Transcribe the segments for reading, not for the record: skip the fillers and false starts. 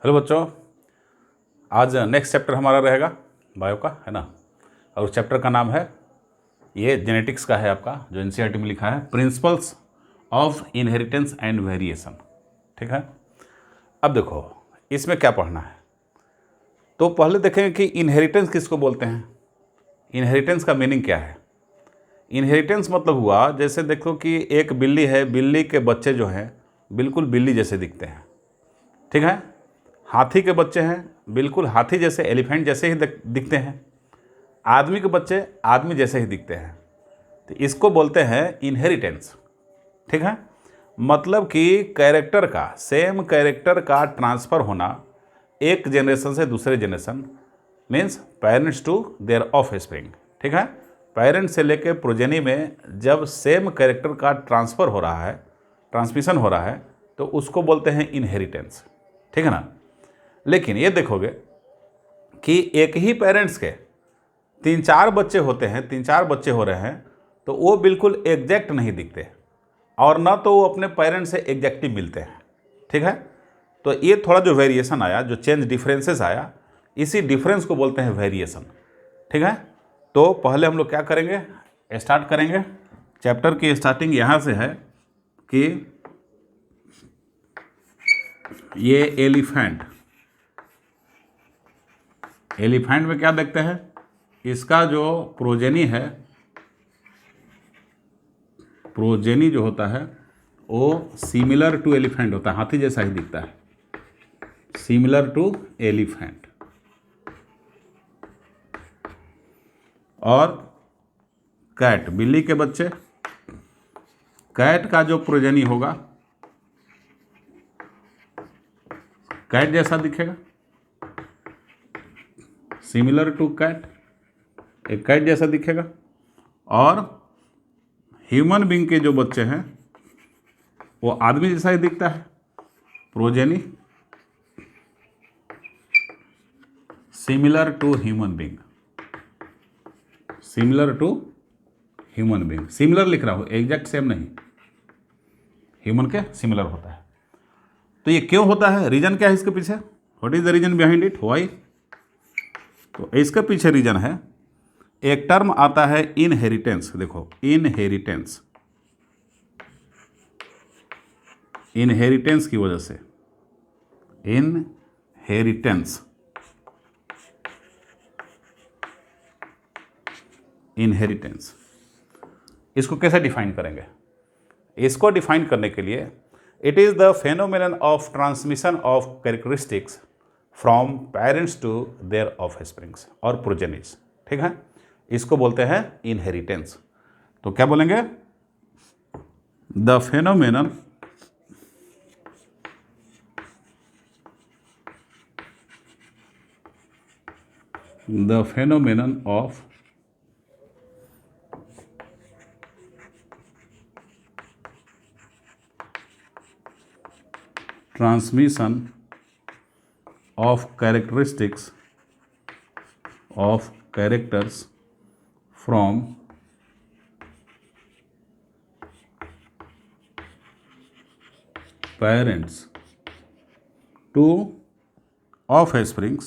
Hello बच्चों, आज next chapter हमारा रहेगा बायो का, है ना। और उस चैप्टर का नाम है, ये जेनेटिक्स का है आपका, जो एनसीईआरटी में लिखा है, principles of inheritance and variation. ठीक है। अब देखो इसमें क्या पढ़ना है, तो पहले देखेंगे कि इनहेरिटेंस किसको बोलते हैं। इनहेरिटेंस का मीनिंग क्या है। इनहेरिटेंस मतलब हुआ, जैसे देखो कि एक बिल्ली है, बिल्ली के बच्चे जो हैं बिल्कुल बिल्ली जैसे दिखते हैं। ठीक है। हाथी के बच्चे हैं बिल्कुल हाथी जैसे, एलिफेंट जैसे ही दिखते हैं। आदमी के बच्चे आदमी जैसे ही दिखते हैं। तो इसको बोलते हैं इनहेरिटेंस। ठीक है। मतलब कि कैरेक्टर का, सेम कैरेक्टर का ट्रांसफ़र होना एक जनरेशन से दूसरे generation, means parents to their offspring. ठीक है। पेरेंट्स से लेके प्रोजेनी में जब सेम कैरेक्टर का ट्रांसफ़र हो रहा है, ट्रांसमिशन हो रहा है, तो उसको बोलते हैं इनहेरिटेंस। ठीक है ना। लेकिन ये देखोगे कि एक ही पेरेंट्स के 3-4 बच्चे होते हैं, 3-4 बच्चे हो रहे हैं, तो वो बिल्कुल एग्जैक्ट नहीं दिखते और ना तो वो अपने पेरेंट्स से एग्जैक्टली मिलते हैं। ठीक है। तो ये थोड़ा जो वेरिएशन आया, जो चेंज डिफरेंसेस आया, इसी डिफरेंस को बोलते हैं वेरिएशन। ठीक है। तो पहले हम लोग क्या करेंगे, स्टार्ट करेंगे। चैप्टर की स्टार्टिंग यहाँ से है कि ये एलिफेंट में क्या देखते हैं, इसका जो प्रोजेनी जो होता है वो सिमिलर टू एलिफेंट होता है, हाथी जैसा ही दिखता है, सिमिलर टू एलिफेंट। और कैट, बिल्ली के बच्चे, कैट का जो प्रोजेनी होगा कैट जैसा दिखेगा, सिमिलर टू कैट, एक कैट जैसा दिखेगा। और ह्यूमन बीइंग के जो बच्चे हैं वो आदमी जैसा ही दिखता है, progeny similar to human being, similar to human being. Similar लिख रहा हूँ, एग्जैक्ट सेम नहीं, ह्यूमन के सिमिलर होता है। तो ये क्यों होता है, रीजन क्या है इसके पीछे, what is the reason behind it, why. तो इसके पीछे रीजन है, एक टर्म आता है इनहेरिटेंस। देखो इनहेरिटेंस, इनहेरिटेंस की वजह से, इनहेरिटेंस, इनहेरिटेंस, इसको कैसे डिफाइन करेंगे। इसको डिफाइन करने के लिए, it is the phenomenon of transmission of characteristics from parents to their offsprings और प्रोजेनिज। ठीक है। इसको बोलते हैं इनहेरिटेंस। तो क्या बोलेंगे, the phenomenon of transmission of characteristics of characters from parents to offsprings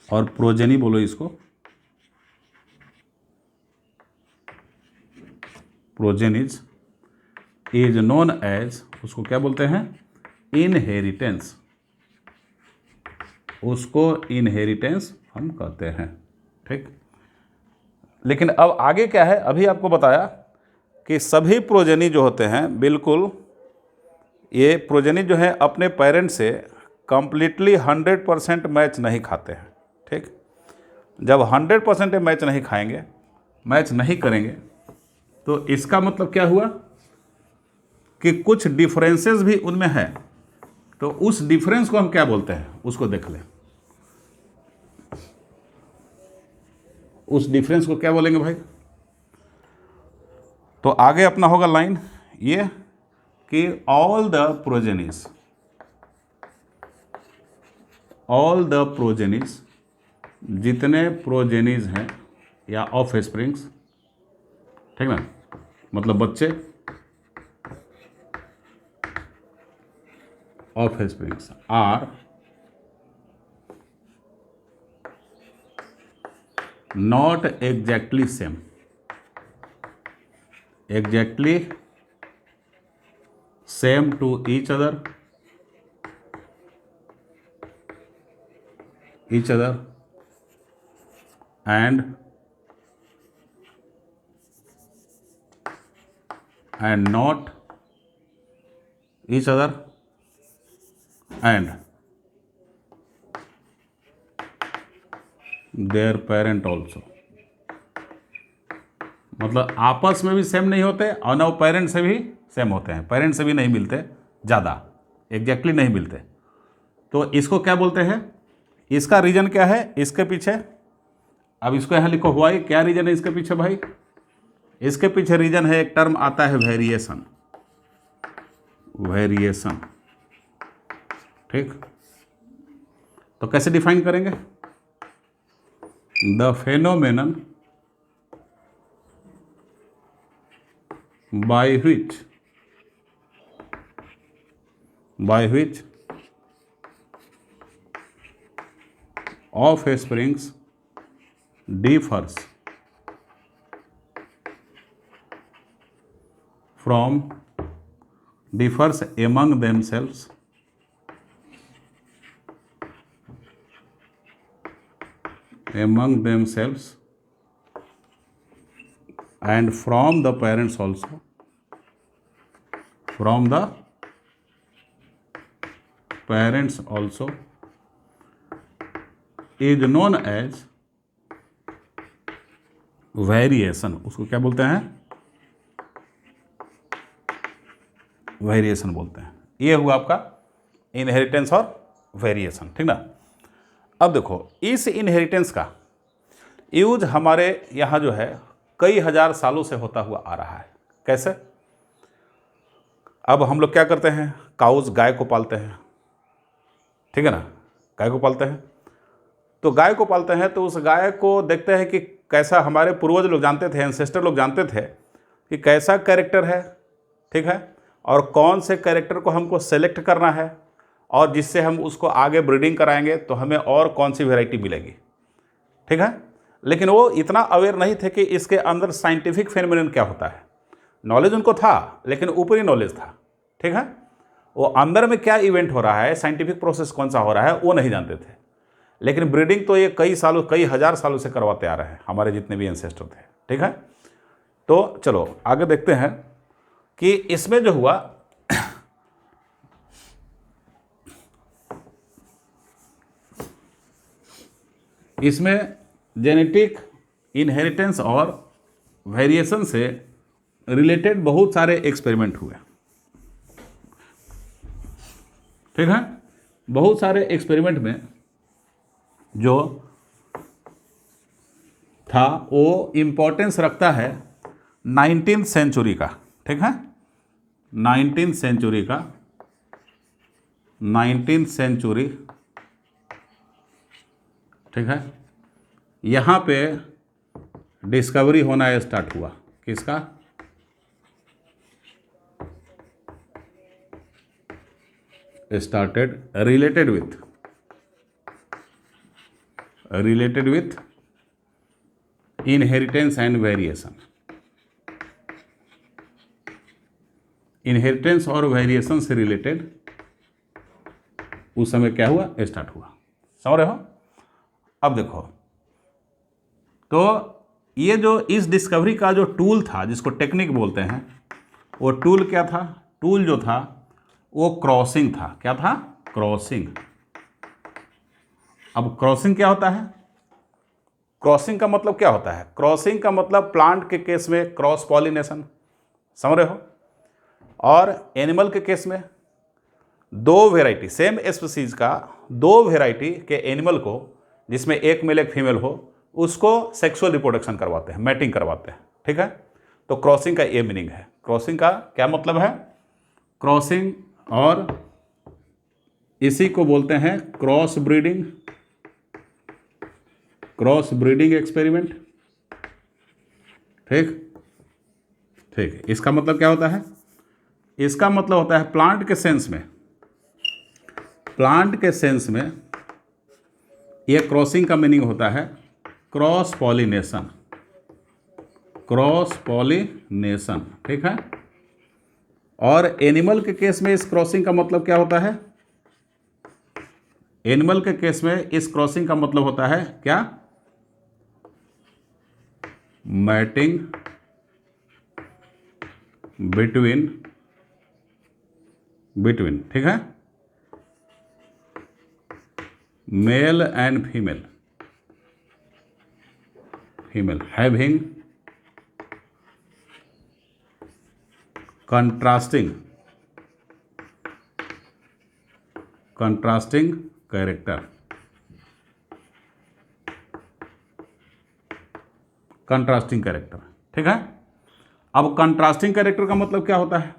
और प्रोजेनी बोलो इसको, प्रोजेनिज इज नोन एज, उसको क्या बोलते हैं, इनहेरिटेंस। उसको इनहेरिटेंस हम कहते हैं। ठीक। लेकिन अब आगे क्या है, अभी आपको बताया कि सभी प्रोजेनी जो होते हैं बिल्कुल, ये प्रोजेनी जो है अपने पेरेंट से कंप्लीटली 100% मैच नहीं खाते हैं। ठीक। जब 100% मैच नहीं खाएंगे, मैच नहीं करेंगे, तो इसका मतलब क्या हुआ कि कुछ डिफरेंसेस भी उनमें है। तो उस डिफरेंस को हम क्या बोलते हैं, उसको देख लें। उस डिफरेंस को क्या बोलेंगे भाई। तो आगे अपना होगा लाइन ये कि ऑल द प्रोजेनिस, जितने प्रोजेनिज हैं या ऑफस्प्रिंग्स, ठीक ना, मतलब बच्चे, offsprings are not exactly same, exactly same to each other and not each other and their parent also। मतलब आपस में भी सेम नहीं होते और ना वो पेरेंट से भी सेम होते हैं, पेरेंट से भी नहीं मिलते ज़्यादा, एग्जैक्टली नहीं मिलते। तो इसको क्या बोलते हैं, इसका रीजन क्या है इसके पीछे, अब इसको यहाँ लिखो हुआ, क्या रीजन है इसके पीछे भाई, इसके पीछे रीजन है, एक टर्म आता है वेरिएशन, वेरिएशन, ठीक। तो कैसे डिफाइन करेंगे, the phenomenon by which offsprings differs among themselves and from the parents also, is known as variation. उसको क्या बोलते हैं, वेरिएशन बोलते हैं। ये हुआ आपका इनहेरिटेंस और वेरिएशन, ठीक ना। अब देखो इस इनहेरिटेंस का यूज हमारे यहाँ जो है कई हजार सालों से होता हुआ आ रहा है। कैसे, अब हम लोग क्या करते हैं, काउज गाय को पालते हैं, ठीक है ना, गाय को पालते हैं। तो गाय को पालते हैं तो उस गाय को देखते हैं कि कैसा, हमारे पूर्वज लोग जानते थे, एंसेस्टर लोग जानते थे कि कैसा कैरेक्टर है, ठीक है, और कौन से कैरेक्टर को हमको सेलेक्ट करना है और जिससे हम उसको आगे ब्रीडिंग कराएंगे तो हमें और कौन सी वैरायटी मिलेगी, ठीक है। लेकिन वो इतना अवेयर नहीं थे कि इसके अंदर साइंटिफिक फेनोमेनन क्या होता है। नॉलेज उनको था लेकिन ऊपरी नॉलेज था, ठीक है, वो अंदर में क्या इवेंट हो रहा है, साइंटिफिक प्रोसेस कौन सा हो रहा है वो नहीं जानते थे। लेकिन ब्रीडिंग तो ये कई सालों, कई हजार सालों से करवाते आ रहे हैं हमारे जितने भी एंसेस्टर थे, ठीक है। तो चलो आगे देखते हैं कि इसमें जो हुआ इसमें जेनेटिक इनहेरिटेंस और वेरिएशन से रिलेटेड बहुत सारे एक्सपेरिमेंट हुए, ठीक है। बहुत सारे एक्सपेरिमेंट में जो था वो इम्पोर्टेंस रखता है 19th सेंचुरी का, ठीक है, 19th सेंचुरी, ठीक है। यहाँ पे डिस्कवरी होना स्टार्ट हुआ, किसका, started related with inheritance and variation। Inheritance और वेरिएशन से रिलेटेड उस समय क्या हुआ, स्टार्ट हुआ, समझ रहे हो। अब देखो तो ये जो इस डिस्कवरी का जो टूल था, जिसको टेक्निक बोलते हैं, वो टूल क्या था, टूल जो था वो क्रॉसिंग था। क्या था, क्रॉसिंग। अब क्रॉसिंग क्या होता है, क्रॉसिंग का मतलब क्या होता है, क्रॉसिंग का मतलब प्लांट के केस में क्रॉस पॉलिनेशन, समझ रहे हो, और एनिमल के केस में दो वेराइटी, सेम स्पीसीज का दो वेराइटी के एनिमल को, जिसमें एक मेल एक फीमेल हो, उसको सेक्सुअल रिप्रोडक्शन करवाते हैं, मैटिंग करवाते हैं, ठीक है। तो क्रॉसिंग का ये मीनिंग है। क्रॉसिंग का क्या मतलब है, क्रॉसिंग, और इसी को बोलते हैं क्रॉस ब्रीडिंग एक्सपेरिमेंट, ठीक। इसका मतलब क्या होता है, इसका मतलब होता है प्लांट के सेंस में प्लांट के सेंस में ये क्रॉसिंग का मीनिंग होता है क्रॉस पॉलिनेशन, क्रॉस पॉलिनेशन, ठीक है। और एनिमल के केस में इस क्रॉसिंग का मतलब क्या होता है? एनिमल के केस में इस क्रॉसिंग का मतलब होता है क्या? मैटिंग बिटवीन, ठीक है, male and female having contrasting character, contrasting character, ठीक है। अब कंट्रास्टिंग कैरेक्टर का मतलब क्या होता है?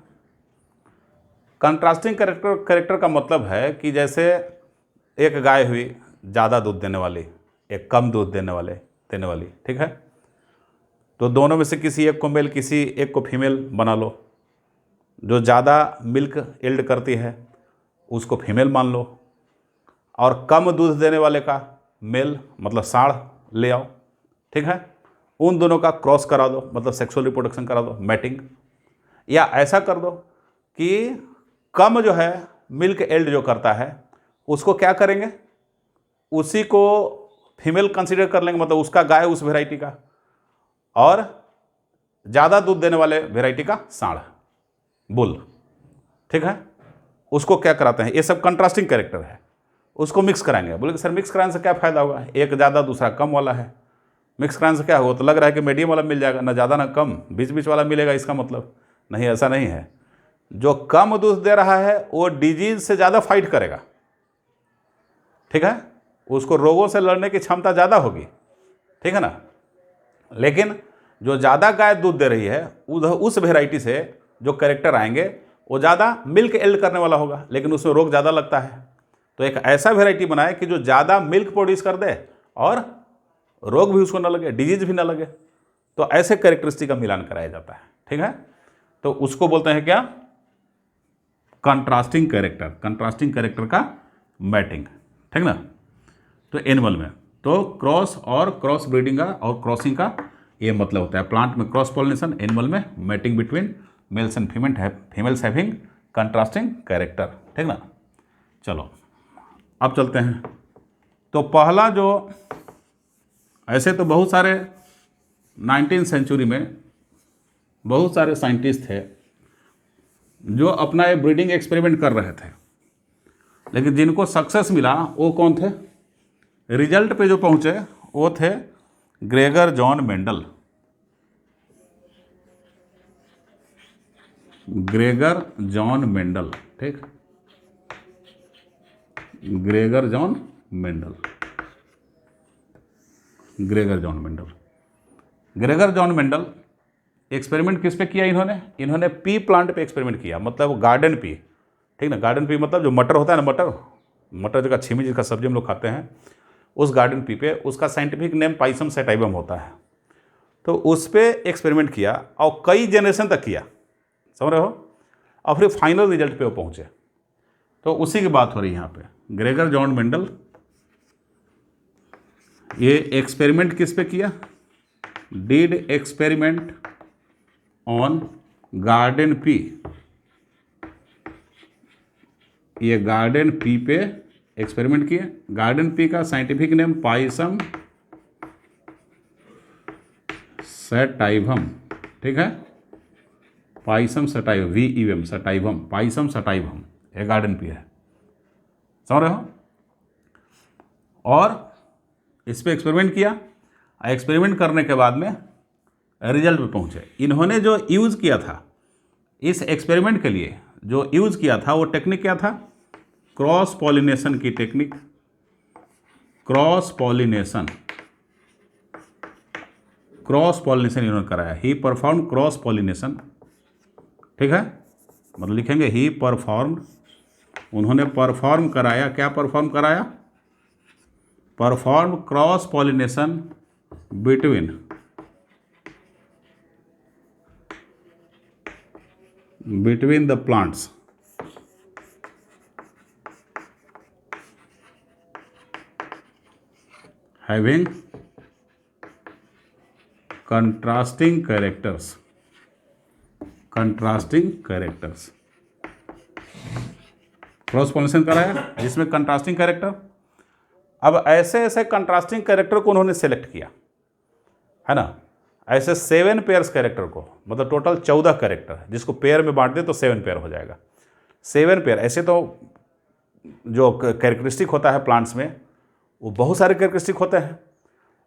कंट्रास्टिंग कैरेक्टर का मतलब है कि जैसे एक गाय हुई ज़्यादा दूध देने वाली, एक कम दूध देने वाली, ठीक है। तो दोनों में से किसी एक को मेल, किसी एक को फीमेल बना लो। जो ज़्यादा मिल्क इल्ड करती है उसको फीमेल मान लो, और कम दूध देने वाले का मेल मतलब साढ़ ले आओ, ठीक है। उन दोनों का क्रॉस करा दो, मतलब सेक्सुअल रिप्रोडक्शन करा दो, मैटिंग। या ऐसा कर दो कि कम जो है मिल्क एल्ड जो करता है उसको क्या करेंगे, उसी को फीमेल कंसीडर कर लेंगे, मतलब उसका गाय उस वेराइटी का, और ज़्यादा दूध देने वाले वेराइटी का साढ़, बुल, ठीक है। उसको क्या कराते हैं, ये सब कंट्रास्टिंग कैरेक्टर है, उसको मिक्स कराएंगे। बोले कि सर मिक्स कराने से क्या फ़ायदा होगा, एक ज़्यादा दूसरा कम वाला है, मिक्स कराने से क्या होगा? तो लग रहा है कि मीडियम वाला मिल जाएगा, ना ज़्यादा ना कम, बीच बीच वाला मिलेगा, इसका मतलब नहीं, ऐसा नहीं है। जो कम दूध दे रहा है वो डिजीज से ज़्यादा फाइट करेगा, ठीक है, उसको रोगों से लड़ने की क्षमता ज़्यादा होगी, ठीक है ना। लेकिन जो ज़्यादा गाय दूध दे रही है उस वेराइटी से जो कैरेक्टर आएंगे वो ज़्यादा मिल्क एल्ड करने वाला होगा, लेकिन उसमें रोग ज़्यादा लगता है। तो एक ऐसा वेराइटी बनाए कि जो ज़्यादा मिल्क प्रोड्यूस कर दे और रोग भी उसको ना लगे, डिजीज भी ना लगे। तो ऐसे कैरेक्टरिस्टिक का मिलान कराया जाता है, ठीक है। तो उसको बोलते हैं क्या? कंट्रास्टिंग कैरेक्टर का मैटिंग, ठीक ना। तो एनिमल में तो क्रॉस और क्रॉस ब्रीडिंग का और क्रॉसिंग का ये मतलब होता है। प्लांट में क्रॉस पॉलिनेशन, एनिमल में mating between males and females having contrasting character, ठीक ना। चलो अब चलते हैं। तो पहला जो, ऐसे तो बहुत सारे 19वीं सेंचुरी में बहुत सारे साइंटिस्ट थे जो अपना ये ब्रीडिंग एक्सपेरिमेंट कर रहे थे, लेकिन जिनको सक्सेस मिला वो कौन थे? रिजल्ट पे जो पहुंचे वो थे Gregor John Mendel. Gregor John Mendel, ठीक, Gregor John Mendel. Gregor John Mendel experiment किस पे किया इन्होंने पी प्लांट पे एक्सपेरिमेंट किया, मतलब गार्डन पी, ठीक ना। गार्डन पी मतलब जो मटर होता है ना, मटर जो का छिमी जिसका सब्जी हम लोग खाते हैं, उस गार्डन पी पे, उसका साइंटिफिक नेम पाइसम सेटाइवम होता है। तो उस पे एक्सपेरिमेंट किया और कई जनरेशन तक किया, समझ रहे हो, और फिर फाइनल रिजल्ट पे वो पहुंचे। तो उसी की बात हो रही है यहाँ पे। ग्रेगर जॉन मेंडल ये एक्सपेरिमेंट किस पे किया? Did experiment on garden pea. ये गार्डन पी पे एक्सपेरिमेंट किए। गार्डन पी का साइंटिफिक नेम पाइसम सटाइवम, ठीक है, Pisum sativum, VEM sativum, Pisum sativum, ये गार्डन पी है, समझ रहे हो। और इस पे एक्सपेरिमेंट किया, एक्सपेरिमेंट करने के बाद में रिजल्ट पे पहुंचे। इन्होंने जो यूज़ किया था इस एक्सपेरिमेंट के लिए, जो यूज़ किया था वो टेक्निक क्या था? क्रॉस पॉलिनेशन की टेक्निक, क्रॉस पॉलिनेशन इन्होंने कराया। ही परफॉर्म क्रॉस पॉलिनेशन, ठीक है, मतलब लिखेंगे ही परफॉर्म, उन्होंने परफॉर्म कराया। क्या परफॉर्म कराया? Perform cross pollination between the plants, having contrasting characters, contrasting characters, cross pollination कराया जिसमें कंट्रास्टिंग कैरेक्टर। अब ऐसे ऐसे कंट्रास्टिंग कैरेक्टर को उन्होंने सेलेक्ट किया, है ना, ऐसे 7 पेयर्स कैरेक्टर को, मतलब टोटल 14 कैरेक्टर, जिसको पेयर में बांट दे तो 7 पेयर हो जाएगा। 7 पेयर। ऐसे तो जो कैरेक्टरिस्टिक होता है प्लांट्स में वो बहुत सारे कैरेक्टरिस्टिक होते हैं,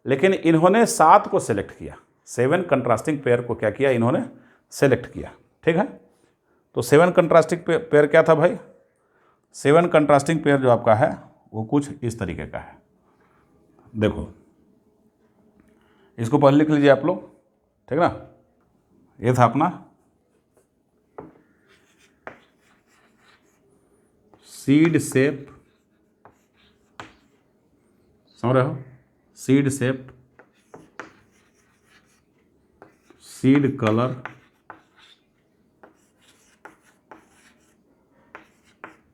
लेकिन इन्होंने 7 को सेलेक्ट किया, 7 कंट्रास्टिंग पेयर को क्या किया इन्होंने सेलेक्ट किया। ठीक है, तो 7 कंट्रास्टिंग पेयर क्या था भाई? 7 कंट्रास्टिंग पेयर जो आपका है वो कुछ इस तरीके का है। देखो इसको पहले लिख लीजिए आप लोग, ठीक ना। ये था अपना सीड शेप, समझ रहे हो, seed shape, seed colour,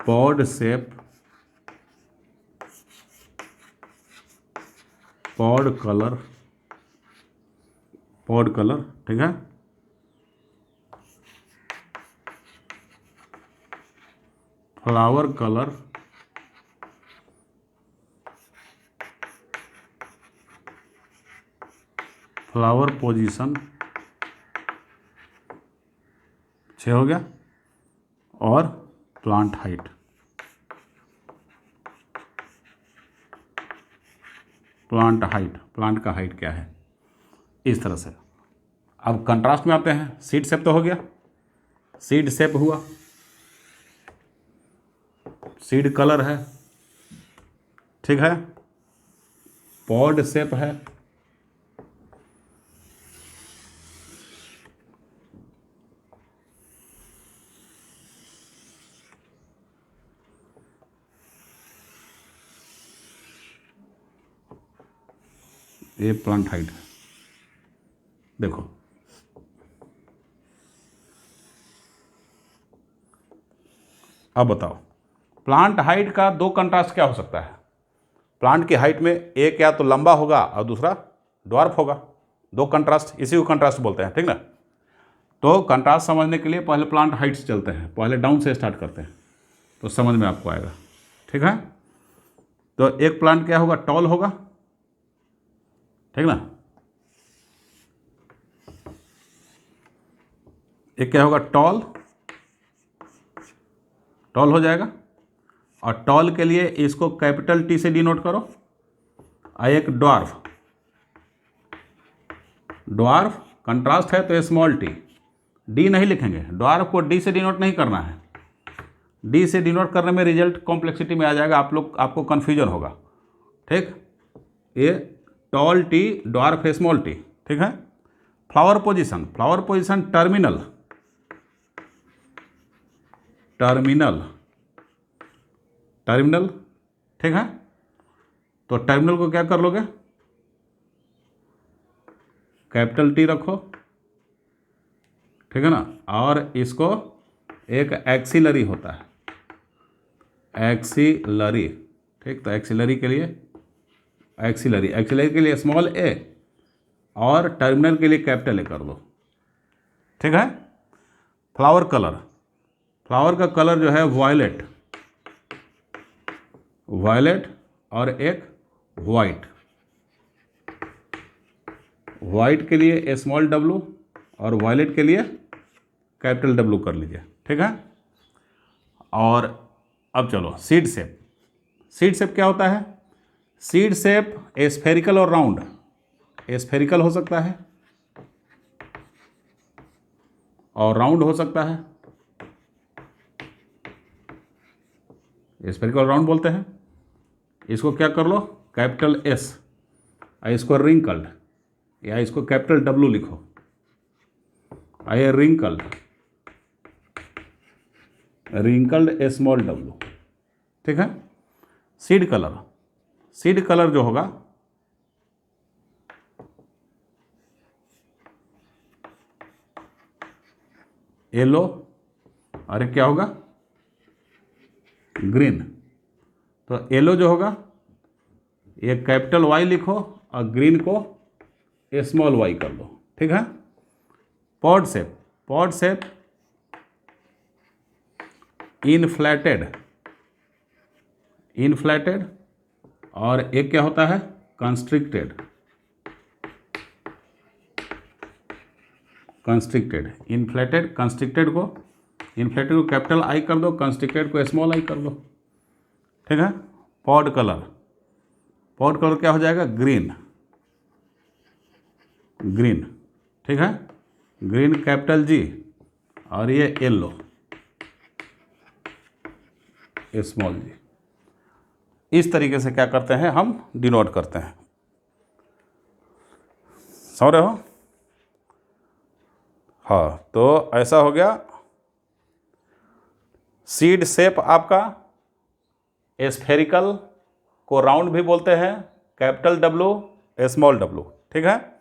pod shape, pod colour, pod colour, ठीक है, फ्लावर कलर, फ्लावर पोजीशन, 6 हो गया, और plant height, plant height, plant का हाइट क्या है, इस तरह से। अब कंट्रास्ट में आते हैं। सीड शेप तो हो गया, सीड शेप हुआ, सीड कलर है, ठीक है, पॉड शेप है, ये प्लांट हाइट है। देखो अब बताओ प्लांट हाइट का 2 कंट्रास्ट क्या हो सकता है? प्लांट की हाइट में एक या तो लंबा होगा और दूसरा ड्वार्फ होगा, 2 कंट्रास्ट, इसी को कंट्रास्ट बोलते हैं, ठीक ना। तो कंट्रास्ट समझने के लिए पहले प्लांट हाइट से चलते हैं, पहले डाउन से स्टार्ट करते हैं तो समझ में आपको आएगा, ठीक है। तो एक प्लांट क्या होगा? टॉल होगा, ठीक ना। एक क्या होगा? टॉल, टॉल हो जाएगा। और टॉल के लिए इसको कैपिटल टी से डिनोट करो। और एक ड्वार्फ, ड्वार्फ कंट्रास्ट है तो स्मॉल टी, डी नहीं लिखेंगे, ड्वार्फ को डी से डिनोट नहीं करना है, डी से डिनोट करने में रिजल्ट कॉम्प्लेक्सिटी में आ जाएगा, आपको कन्फ्यूजन होगा, ठीक। ये toll T, dwarf, small T, ठीक है। Flower position, flower position terminal, terminal, terminal, ठीक है। तो टर्मिनल को क्या कर लोगे? कैपिटल टी रखो, ठीक है ना। और इसको एक एक्सिलरी होता है, एक्सिलरी, ठीक। तो एक्सिलरी के लिए, एक्सिलरी, एक्सिलरी के लिए स्मॉल ए और टर्मिनल के लिए कैपिटल ए कर दो, ठीक है। फ्लावर कलर, फ्लावर का कलर जो है वायलेट, वायलेट और एक वाइट, वाइट के लिए स्मॉल डब्लू और वायलेट के लिए कैपिटल डब्लू कर लीजिए, ठीक है। और अब चलो सीड शेप, सीड शेप क्या होता है? सीड शेप स्फेरिकल और राउंड, स्फेरिकल हो सकता है और राउंड हो सकता है, स्फेरिकल और राउंड बोलते हैं। इसको क्या कर लो? कैपिटल एस, इसको रिंकल्ड, या इसको कैपिटल डब्लू लिखो, आई रिंकल्ड, रिंकल्ड स्मॉल डब्लू, ठीक है। सीड कलर, सीड कलर जो होगा येलो, अरे क्या होगा? ग्रीन। तो येलो जो होगा ये कैपिटल वाई लिखो और ग्रीन को स्मॉल वाई कर दो, ठीक है। पॉड शेप इनफ्लेटेड और एक क्या होता है, कंस्ट्रिक्टेड। इन्फ्लेटेड कंस्ट्रिक्टेड को कैपिटल आई कर दो, कंस्ट्रिक्टेड को स्मॉल आई कर दो, ठीक है। पॉड कलर क्या हो जाएगा, ग्रीन, ठीक है। ग्रीन कैपिटल जी और ये येलो स्मॉल जी। इस तरीके से क्या करते हैं हम डिनोट करते हैं, समझ रहे हो। हाँ, तो ऐसा हो गया। सीड शेप आपका स्फेरिकल को राउंड भी बोलते हैं, कैपिटल डब्लू स्मॉल डब्लू, ठीक है।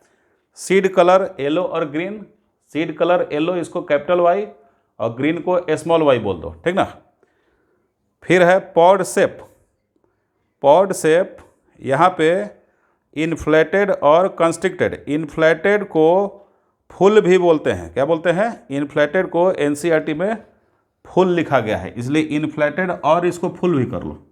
सीड कलर येलो और ग्रीन, सीड कलर येलो इसको कैपिटल वाई और ग्रीन को स्मॉल वाई बोल दो, ठीक ना। फिर है पॉड शेप यहाँ पे इन्फ्लेटेड और कंस्ट्रिक्टेड। इन्फ्लेटेड को फुल भी बोलते हैं, क्या बोलते हैं, इन्फ्लेटेड को एनसीईआरटी में फुल लिखा गया है, इसलिए इन्फ्लेटेड और इसको फुल भी कर लो,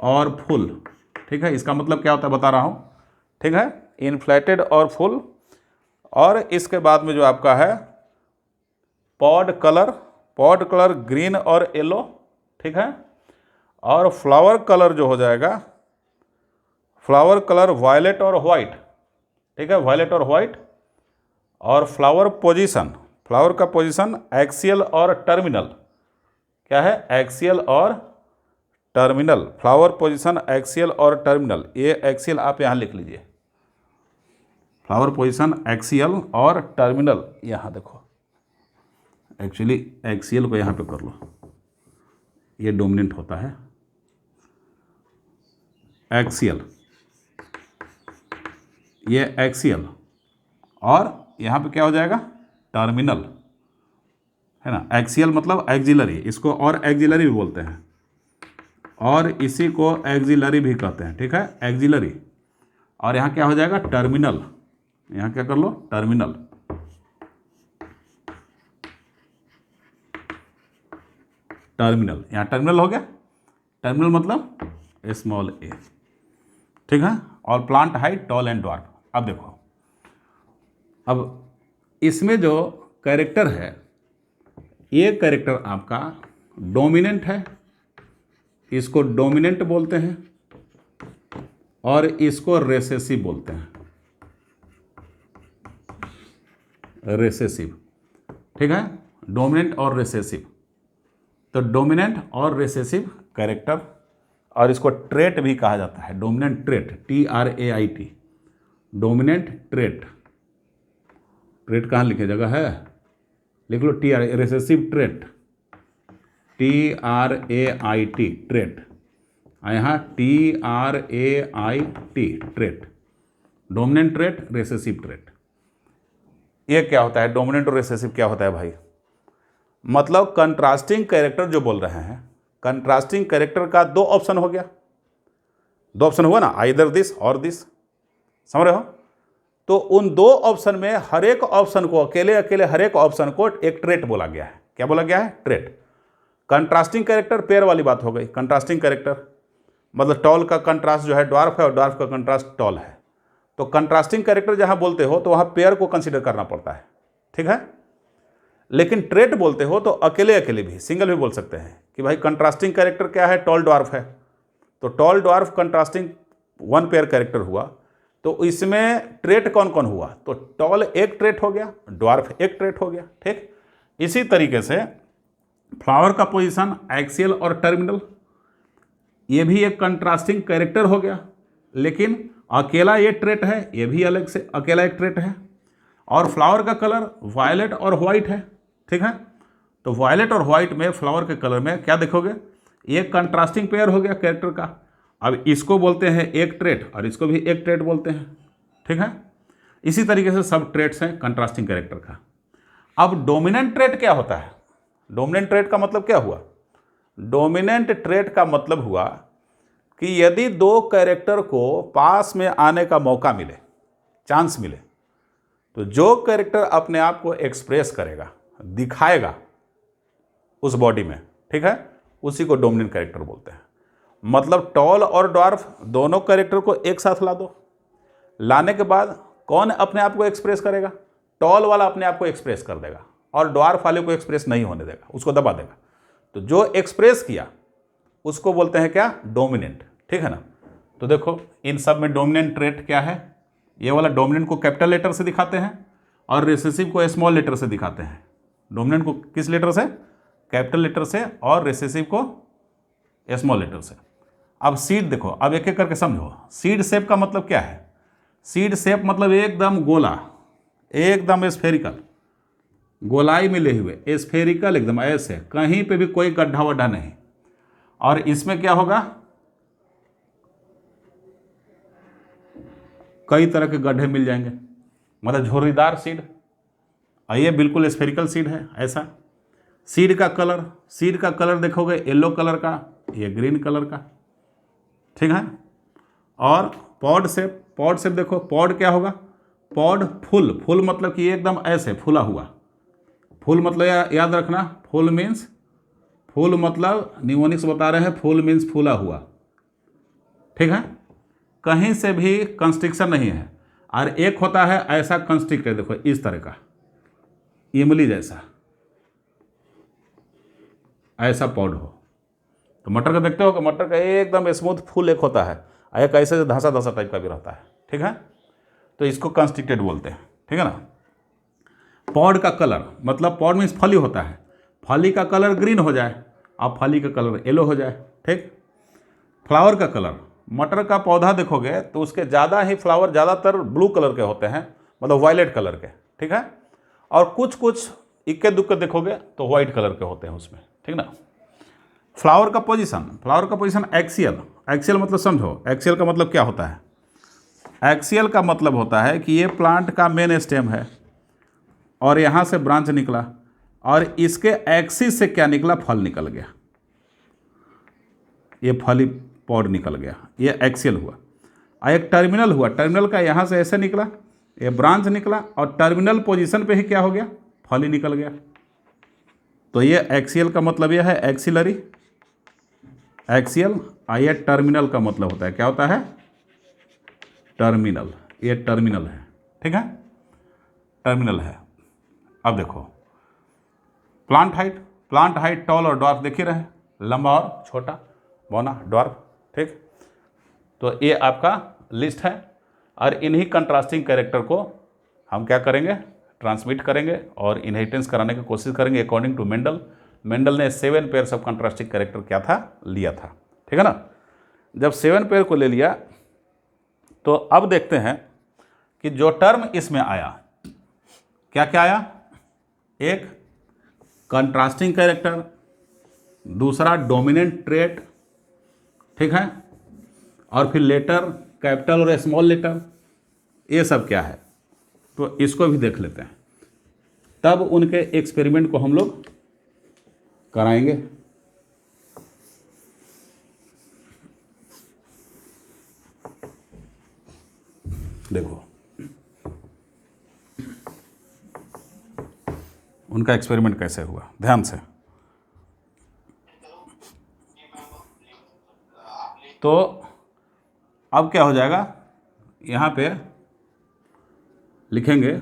और फुल, ठीक है। इसका मतलब क्या होता है बता रहा हूँ, ठीक है। इन्फ्लेटेड और फुल। और इसके बाद में जो आपका है पॉड कलर ग्रीन और येलो, ठीक है। और फ्लावर कलर जो हो जाएगा, फ्लावर कलर वायलेट और वाइट, ठीक है, वायलेट और वाइट। और फ्लावर का पोजीशन एक्सियल और टर्मिनल, क्या है, एक्सियल और टर्मिनल। फ्लावर पोजीशन एक्सियल और टर्मिनल, ये एक्सियल आप यहाँ लिख लीजिए, फ्लावर पोजीशन एक्सियल और टर्मिनल। यहाँ देखो, एक्चुअली एक्सियल को यहाँ पे कर लो, ये डोमिनेंट होता है, एक्सियल, ये एक्सियल, और यहाँ पे क्या हो जाएगा, टर्मिनल, है ना। एक्सियल मतलब एक्सिलरी, इसको और एक्सिलरी भी बोलते हैं, और इसी को एक्सिलरी भी कहते हैं, ठीक है, एक्सिलरी। और यहाँ क्या हो जाएगा, टर्मिनल, यहाँ क्या कर लो, टर्मिनल। यहाँ टर्मिनल हो गया, टर्मिनल मतलब स्मॉल ए, ठीक है। और plant height tall and dwarf. अब देखो, अब इसमें जो कैरेक्टर है, ये कैरेक्टर आपका डोमिनेंट है, इसको डोमिनेंट बोलते हैं, और इसको रेसेसिव बोलते हैं, रेसेसिव, ठीक है, डोमिनेंट और रेसेसिव। तो डोमिनेंट और रेसेसिव कैरेक्टर, और इसको ट्रेट भी कहा जाता है, dominant trait, TRAIT, dominant trait. Trait कहाँ लिखे, जगह है, लिख लो, रेसेसिव ट्रेट, TRAIT, ट्रेट। यहाँ TRAIT, trait, dominant trait, recessive trait. ये क्या होता है, डोमिनेंट और रेसेसिव क्या होता है भाई, मतलब कंट्रास्टिंग कैरेक्टर जो बोल रहे हैं, कंट्रास्टिंग कैरेक्टर का दो ऑप्शन हो गया, दो ऑप्शन हुआ ना, आइदर दिस और दिस, समझ रहे हो। तो उन दो ऑप्शन में हर एक ऑप्शन को अकेले हर एक ऑप्शन को एक ट्रेट बोला गया है, क्या बोला गया है, ट्रेट। कंट्रास्टिंग कैरेक्टर पेयर वाली बात हो गई, कंट्रास्टिंग कैरेक्टर मतलब टॉल का कंट्रास्ट जो है ड्वार्फ है, और ड्वार्फ का कंट्रास्ट टॉल है। तो कंट्रास्टिंग कैरेक्टर जहां बोलते हो तो वहां पेयर को कंसीडर करना पड़ता है, ठीक है। लेकिन ट्रेट बोलते हो तो अकेले भी, सिंगल भी बोल सकते हैं कि भाई कंट्रास्टिंग कैरेक्टर क्या है, टॉल ड्वार्फ है, तो tall dwarf contrasting one pair character हुआ। तो इसमें ट्रेट कौन कौन हुआ, तो टॉल एक ट्रेट हो गया, ड्वार्फ एक ट्रेट हो गया, ठीक। इसी तरीके से फ्लावर का पोजीशन एक्सियल और टर्मिनल, ये भी एक कंट्रास्टिंग कैरेक्टर हो गया, लेकिन अकेला ये ट्रेट है, ये भी अलग से अकेला एक ट्रेट है। और फ्लावर का कलर वायलेट और वाइट है, ठीक है। तो वायलेट और वाइट में फ्लावर के कलर में क्या देखोगे, एक कंट्रास्टिंग पेयर हो गया कैरेक्टर का। अब इसको बोलते हैं एक ट्रेट और इसको भी एक ट्रेट बोलते हैं, ठीक है। इसी तरीके से सब ट्रेट्स हैं कंट्रास्टिंग कैरेक्टर का। अब डोमिनेंट ट्रेट क्या होता है, डोमिनेंट ट्रेट का मतलब क्या हुआ, डोमिनेंट ट्रेट का मतलब हुआ कि यदि दो कैरेक्टर को पास में आने का मौका मिले, चांस मिले, तो जो कैरेक्टर अपने आप को एक्सप्रेस करेगा, दिखाएगा उस बॉडी में, ठीक है, उसी को डोमिनेंट कैरेक्टर बोलते हैं। मतलब टॉल और ड्वार्फ दोनों कैरेक्टर को एक साथ ला दो, लाने के बाद कौन अपने आप को एक्सप्रेस करेगा? टॉल वाला अपने आप को एक्सप्रेस कर देगा और ड्वार्फ वाले को एक्सप्रेस नहीं होने देगा, उसको दबा देगा। तो जो एक्सप्रेस किया उसको बोलते हैं क्या? डोमिनेंट, ठीक है ना। तो देखो इन सब में डोमिनेंट ट्रेट क्या है? ये वाला डोमिनेंट को कैपिटल लेटर से दिखाते हैं और रिसेसिव को स्मॉल लेटर से दिखाते हैं। डोमिनेंट को किस लेटर से? कैपिटल लेटर से, और रिसेसिव को स्मॉल लेटर से। अब सीड देखो, अब एक एक करके समझो। सीड शेप का मतलब क्या है? सीड शेप मतलब एकदम गोला, एकदम स्फेरिकल, गोलाई मिले हुए, स्फेरिकल एकदम ऐसे, कहीं पे भी कोई गड्ढा वड्ढा नहीं। और इसमें क्या होगा? कई तरह के गड्ढे मिल जाएंगे, मतलब झुर्रीदार सीड। और ये बिल्कुल स्फेरिकल सीड है ऐसा। सीड का कलर देखोगे येलो कलर का, ये ग्रीन कलर का, ठीक है। और पॉड शेप देखो, पॉड क्या होगा? पॉड फुल मतलब कि एकदम ऐसे फूला हुआ। फुल मतलब याद रखना, फुल मतलब निमोनिक्स बता रहे हैं, फुल मीन्स फूला हुआ, ठीक है। कहीं से भी कंस्ट्रिक्शन नहीं है। और एक होता है ऐसा कंस्ट्रिक्टर, देखो इस तरह का, इमली जैसा, ऐसा पॉड हो। तो मटर का देखते हो कि मटर का एकदम स्मूथ फुल एक होता है, एक ऐसे धंसा टाइप का भी रहता है, ठीक है। तो इसको कंस्ट्रिक्टेड बोलते हैं, ठीक है ना। पॉड का कलर मतलब पॉड मीन्स फली होता है, फली का कलर ग्रीन हो जाए और फली का कलर येलो हो जाए, ठीक। फ्लावर का कलर, मटर का पौधा देखोगे तो उसके ज़्यादा ही फ्लावर ज़्यादातर ब्लू कलर के होते हैं, मतलब वायलेट कलर के, ठीक है। और कुछ इक्के दुक्के देखोगे तो वाइट कलर के होते हैं उसमें, ठीक ना। फ्लावर का पोजीशन एक्सियल मतलब समझो, एक्सियल का मतलब क्या होता है? एक्सियल का मतलब होता है कि ये प्लांट का मेन स्टेम है और यहाँ से ब्रांच निकला और इसके एक्सिस से क्या निकला? फल निकल गया, ये फली पॉड निकल गया, ये एक्सियल हुआ। और एक टर्मिनल हुआ, टर्मिनल का यहाँ से ऐसे निकला, ये ब्रांच निकला और टर्मिनल पोजीशन पे ही क्या हो गया? फली निकल गया। तो ये एक्सियल का मतलब यह है, एक्सियल। और ये टर्मिनल का मतलब होता है, क्या होता है? टर्मिनल, ये टर्मिनल है, ठीक है, टर्मिनल है। अब देखो प्लांट हाइट टॉल और ड्वार्फ देख ही रहे, लंबा और छोटा, बौना, ड्वार्फ, ठीक। तो ये आपका लिस्ट है और इन्हीं कंट्रास्टिंग कैरेक्टर को हम क्या करेंगे? ट्रांसमिट करेंगे और इनहेरिटेंस कराने की कोशिश करेंगे अकॉर्डिंग टू मेंडल ने 7 पेयर्स ऑफ कंट्रास्टिंग कैरेक्टर क्या था? लिया था, ठीक है ना। जब 7 पेयर को ले लिया तो अब देखते हैं कि जो टर्म इसमें आया, क्या क्या आया? एक कंट्रास्टिंग कैरेक्टर, दूसरा डोमिनेंट ट्रेट, ठीक है, और फिर लेटर कैपिटल और स्मॉल लेटर, ये सब क्या है? तो इसको भी देख लेते हैं, तब उनके एक्सपेरिमेंट को हम लोग कराएंगे। देखो उनका एक्सपेरिमेंट कैसे हुआ, ध्यान से। तो अब क्या हो जाएगा? यहाँ पे लिखेंगे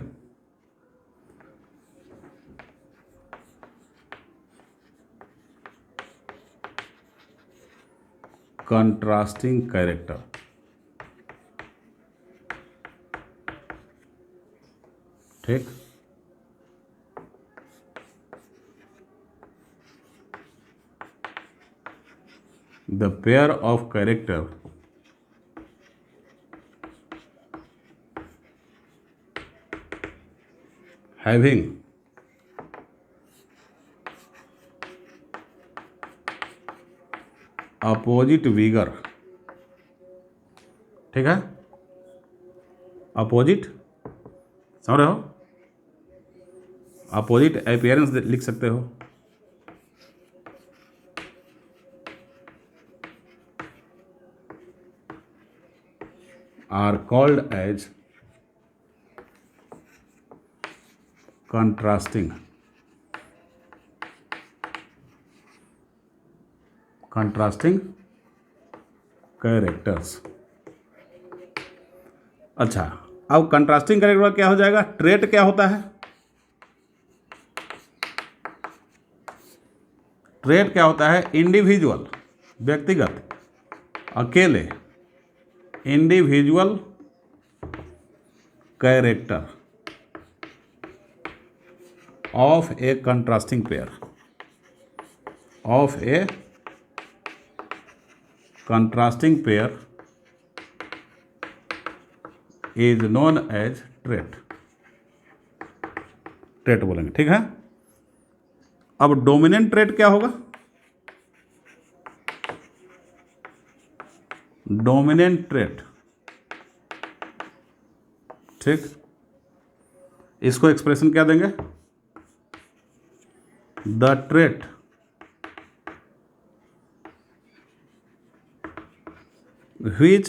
कंट्रास्टिंग कैरेक्टर, ठीक। The pair of character having opposite vigor, ठीक है, अपोजिट, समझ रहे हो? अपोजिट अपीयरेंस लिख सकते हो, are called as contrasting characters. अच्छा, अब कंट्रास्टिंग कैरेक्टर क्या हो जाएगा? ट्रेट क्या होता है? ट्रेट क्या होता है? इंडिविजुअल, व्यक्तिगत, अकेले, individual character of a contrasting pair, of a contrasting pair is known as trait. Trait बोलेंगे, ठीक है। अब डोमिनेंट ट्रेट क्या होगा? डोमिनेंट ट्रेट, ठीक, इसको एक्सप्रेशन क्या देंगे? The trait which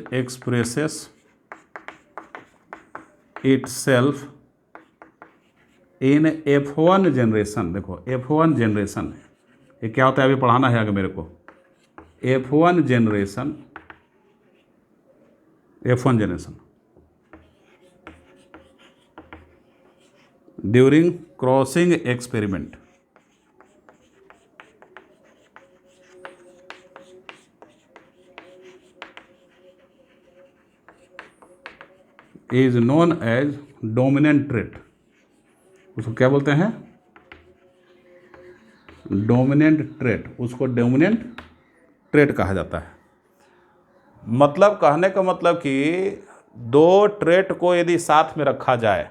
expresses itself in F1 generation. देखो F1 जनरेशन, ये क्या होता है अभी पढ़ाना है आगे मेरे को। F1 generation during crossing experiment is known as dominant trait. उसको क्या बोलते हैं? Dominant trait. उसको डोमिनेंट ट्रेट कहा जाता है। मतलब कहने का मतलब कि दो ट्रेट को यदि साथ में रखा जाए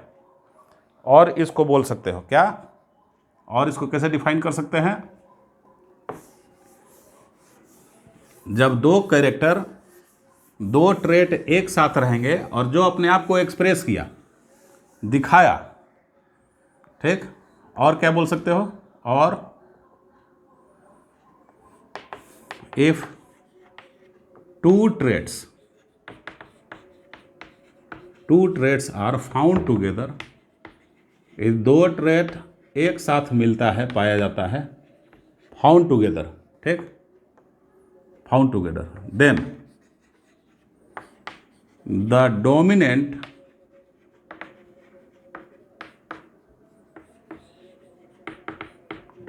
और इसको बोल सकते हो क्या, और इसको कैसे डिफाइन कर सकते हैं? जब दो कैरेक्टर, दो ट्रेट एक साथ रहेंगे और जो अपने आप को एक्सप्रेस किया, दिखाया, ठीक, और क्या बोल सकते हो? और if two traits are found together, ये दो ट्रेट एक साथ मिलता है, पाया जाता है, फाउंड टुगेदर, ठीक, found together, then the dominant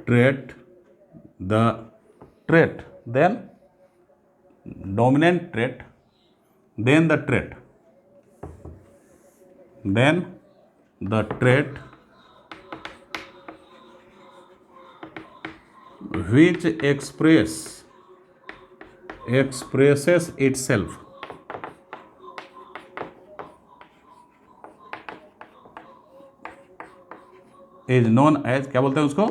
trait, then dominant trait, then the trait which expresses itself is known as, क्या बोलते हैं उसको?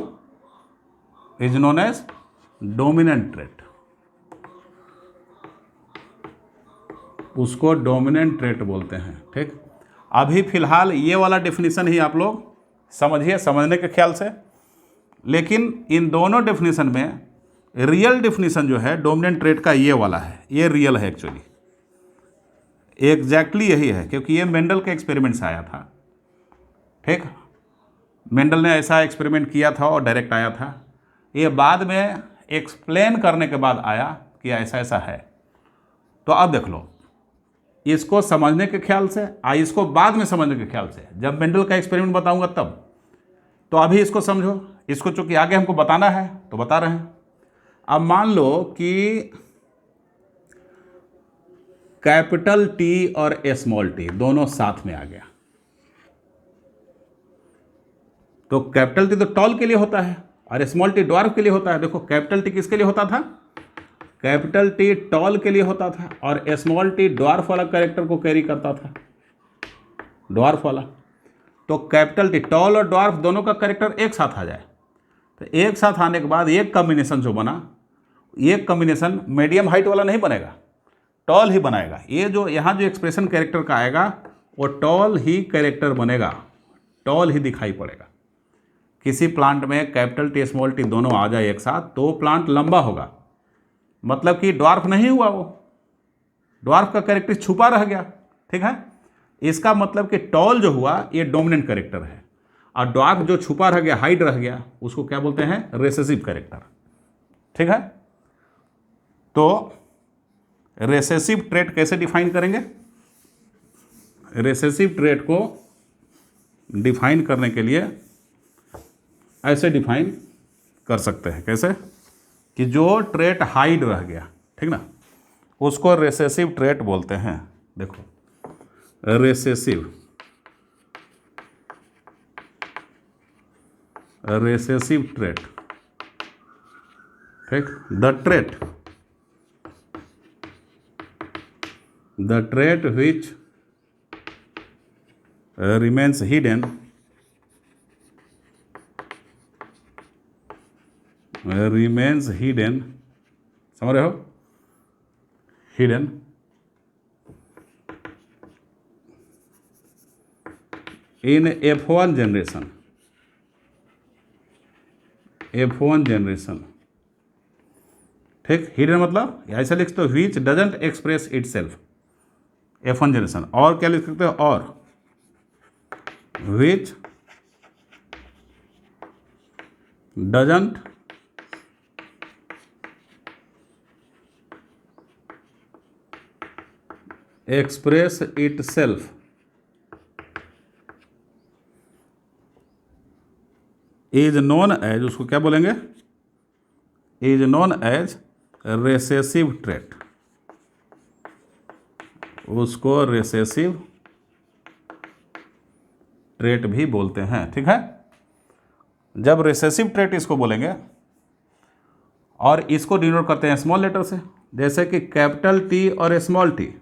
Is known as dominant trait. उसको डोमिनेंट ट्रेट बोलते हैं, ठीक। अभी फिलहाल ये वाला डेफिनेशन ही आप लोग समझिए, समझने के ख्याल से। लेकिन इन दोनों डेफिनेशन में रियल डेफिनेशन जो है डोमिनेंट ट्रेट का ये वाला है, ये रियल है एक्चुअली, एग्जैक्टली यही है, क्योंकि ये मेंडल के एक्सपेरिमेंट से आया था, ठीक। मेंडल ने ऐसा एक्सपेरिमेंट किया था और डायरेक्ट आया था। ये बाद में एक्सप्लेन करने के बाद आया कि ऐसा ऐसा है। तो अब देख लो, इसको समझने के ख्याल से, इसको बाद में समझने के ख्याल से, जब मेंडल का एक्सपेरिमेंट बताऊंगा तब। तो अभी इसको समझो, इसको चूंकि आगे हमको बताना है तो बता रहे हैं। अब मान लो कि कैपिटल टी और स्मॉल टी दोनों साथ में आ गया, तो कैपिटल टी तो टॉल के लिए होता है और स्मॉल टी ड्वार्फ के लिए होता है। देखो कैपिटल टी किसके लिए होता था? कैपिटल टी टॉल के लिए होता था और स्मॉल टी ड्वार्फ वाला कैरेक्टर को कैरी करता था, ड्वार्फ वाला। तो कैपिटल टी, टॉल और ड्वार्फ दोनों का कैरेक्टर एक साथ आ जाए, तो एक साथ आने के बाद एक कॉम्बिनेशन जो बना, एक कॉम्बिनेशन मीडियम हाइट वाला नहीं बनेगा, टॉल ही बनाएगा। ये जो यहाँ जो एक्सप्रेशन कैरेक्टर का आएगा वो टॉल ही कैरेक्टर बनेगा, टॉल ही दिखाई पड़ेगा। किसी प्लांट में कैपिटल टी स्मॉल टी दोनों आ जाए एक साथ तो प्लांट लंबा होगा, मतलब कि ड्वार्फ नहीं हुआ, वो ड्वार्फ का कैरेक्टर छुपा रह गया, ठीक है। इसका मतलब कि टॉल जो हुआ ये डोमिनेंट कैरेक्टर है, और ड्वार्फ जो छुपा रह गया, हाइड रह गया, उसको क्या बोलते हैं, रेसेसिव कैरेक्टर, ठीक है। तो रेसेसिव ट्रेट कैसे डिफाइन करेंगे? रेसेसिव ट्रेट को डिफाइन करने के लिए ऐसे डिफाइन कर सकते हैं, कैसे, कि जो ट्रेट हाइड रह गया, ठीक ना, उसको रेसेसिव ट्रेट बोलते हैं। देखो, रेसेसिव ट्रेट, ठीक, the trait which remains hidden समझ रहे हो, हिडन इन F1 जनरेशन, ठीक। हिडन मतलब ऐसा लिख सकते हो, which doesn't express itself, F1 generation. और क्या लिख सकते हो, और which doesn't express itself is known as, उसको क्या बोलेंगे, is known as recessive trait, उसको रेसेसिव ट्रेट भी बोलते हैं, ठीक है। जब रेसेसिव ट्रेट इसको बोलेंगे, और इसको डिनोट करते हैं स्मॉल लेटर से, जैसे कि कैपिटल टी और स्मॉल टी।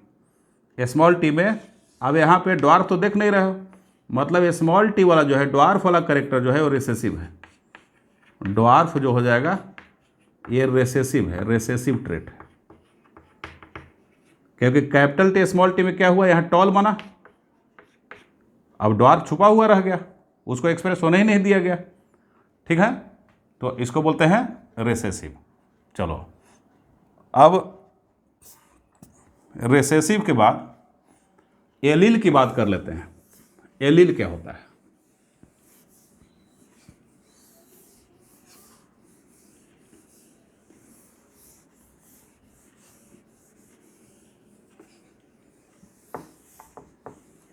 स्मॉल टी में अब यहाँ पे ड्वार्फ तो देख नहीं रहे हो, मतलब स्मॉल टी वाला जो है, ड्वार्फ वाला कैरेक्टर जो है वो रेसेसिव है, ड्वार्फ जो हो जाएगा ये रेसेसिव है, रेसेसिव ट्रेट है, क्योंकि कैपिटल टी स्मॉल टी में क्या हुआ, यहाँ टॉल बना, अब ड्वार्फ छुपा हुआ रह गया, उसको एक्सप्रेस होने ही नहीं दिया गया, ठीक है। तो इसको बोलते हैं रेसेसिव। चलो, अब रेसेसिव के बाद एलील की बात कर लेते हैं। एलील क्या होता है?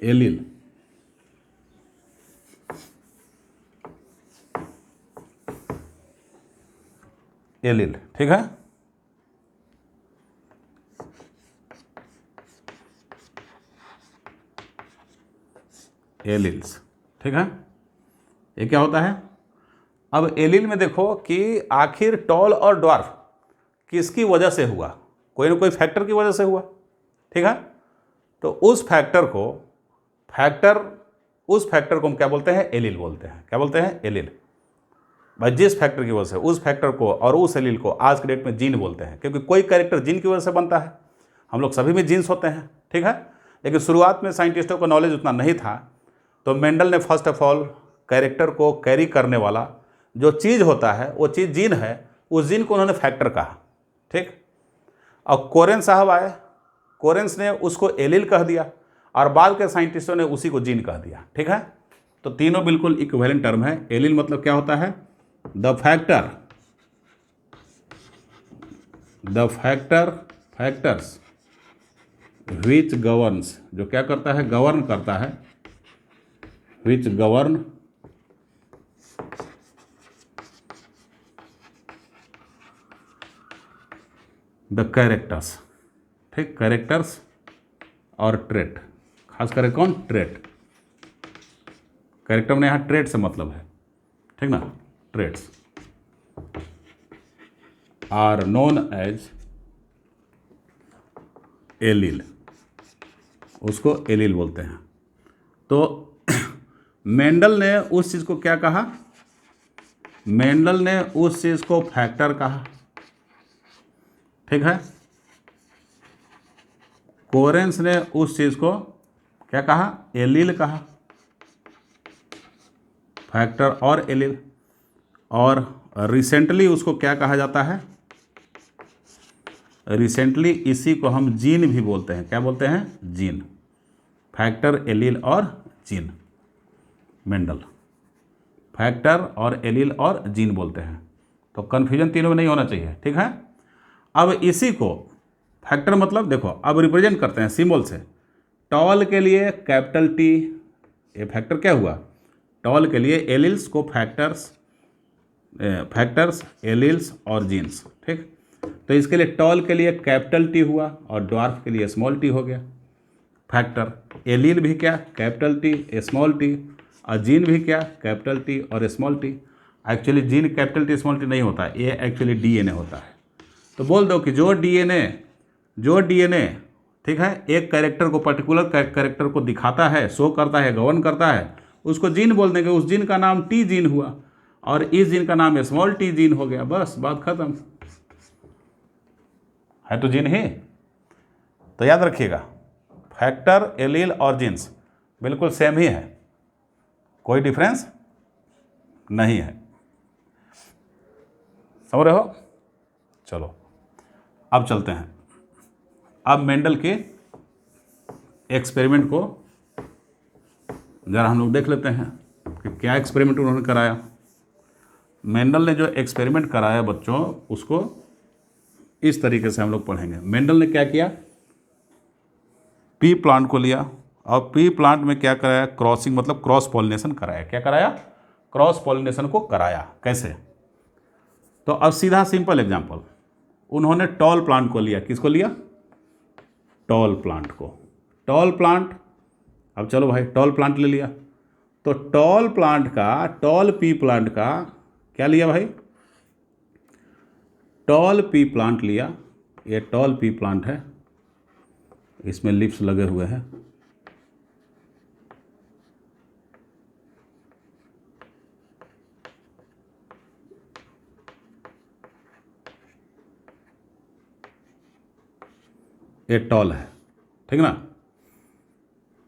एलील, एलील, ठीक है। एलील्स, ठीक है। ये क्या होता है? अब एलील में देखो कि आखिर टॉल और ड्वार्फ किसकी वजह से हुआ, कोई ना कोई फैक्टर की वजह से हुआ, ठीक है। तो उस फैक्टर को हम क्या बोलते हैं, एलील बोलते हैं। क्या बोलते हैं? एलील। भाई जिस फैक्टर की वजह से, उस फैक्टर को और उस एलील को आज के डेट में जीन बोलते हैं, क्योंकि कोई कैरेक्टर जीन की वजह से बनता है। हम लोग सभी में जीन्स होते हैं, ठीक है। लेकिन शुरुआत में साइंटिस्टों को नॉलेज उतना नहीं था, तो मेंडल ने फर्स्ट ऑफ ऑल कैरेक्टर को कैरी करने वाला जो चीज़ होता है, वो चीज़ जीन है, उस जीन को उन्होंने फैक्टर कहा, ठीक। और कोरेन साहब आए, कोरेंस ने उसको एलील कह दिया, और बाद के साइंटिस्टों ने उसी को जीन कह दिया, ठीक है। तो तीनों बिल्कुल इक्विवेलेंट टर्म है। एलील मतलब क्या होता है? द फैक्टर्स विच गवर्न्स, जो क्या करता है, गवर्न करता है, विच गवर्न द कैरेक्टर्स, ठीक। कैरेक्टर्स और ट्रेट, खास करके कौन? ट्रेट। कैरेक्टर में यहाँ ट्रेट से मतलब है, ठीक ना। Traits are known as allele, उसको एलील बोलते हैं। तो मेंडल ने उस चीज़ को क्या कहा? मेंडल ने उस चीज़ को फैक्टर कहा, ठीक है। कोरेंस ने उस चीज़ को क्या कहा? एलील कहा, फैक्टर और एलील। और रिसेंटली उसको क्या कहा जाता है? रिसेंटली इसी को हम जीन भी बोलते हैं। क्या बोलते हैं? जीन। फैक्टर, एलील और जीन। मेंडल फैक्टर और एलील और जीन बोलते हैं। तो कन्फ्यूजन तीनों में नहीं होना चाहिए, ठीक है। अब इसी को फैक्टर मतलब देखो, अब रिप्रेजेंट करते हैं सिंबल से। टॉल के लिए कैपिटल टी, ये फैक्टर क्या हुआ? टॉल के लिए एलील्स को फैक्टर्स, एलील्स और जीन्स, ठीक। तो इसके लिए टॉल के लिए कैपिटल टी हुआ और ड्वार्फ के लिए स्मॉल टी हो गया फैक्टर। एलील भी क्या? कैपिटल टी स्मॉल टी, और जीन भी क्या? कैपिटल टी और small T. Actually gene capital T small T नहीं होता, ये एक्चुअली डीएनए होता है। तो बोल दो कि जो डीएनए ठीक है, एक कैरेक्टर को, पर्टिकुलर कैरेक्टर को दिखाता है, शो करता है, गवर्न करता है, उसको जीन बोल देंगे। उस जीन का नाम टी जीन हुआ और इस जीन का नाम स्मॉल टी जीन हो गया, बस बात खत्म। है तो जीन ही। तो याद रखिएगा, फैक्टर, एलील और जीन्स बिल्कुल सेम ही है, कोई डिफरेंस नहीं है। समझ रहे हो? चलो अब चलते हैं। अब मेंडल के एक्सपेरिमेंट को ज़रा हम लोग देख लेते हैं कि क्या एक्सपेरिमेंट उन्होंने कराया। मेंडल ने जो एक्सपेरिमेंट कराया बच्चों, उसको इस तरीके से हम लोग पढ़ेंगे। मेंडल ने क्या किया? पी प्लांट को लिया और पी प्लांट में क्या कराया? क्रॉसिंग मतलब क्रॉस पॉलिनेशन कराया। क्या कराया? क्रॉस पॉलिनेशन को कराया। कैसे? तो अब सीधा सिंपल एग्जांपल, उन्होंने टॉल प्लांट को लिया। किसको लिया? टॉल प्लांट को। टॉल प्लांट, अब चलो भाई टॉल प्लांट ले लिया, तो टॉल प्लांट का, टॉल पी प्लांट का क्या लिया भाई? टॉल पी प्लांट लिया। ये टॉल पी प्लांट है, इसमें लिप्स लगे हुए हैं। ये टॉल है, ठीक ना।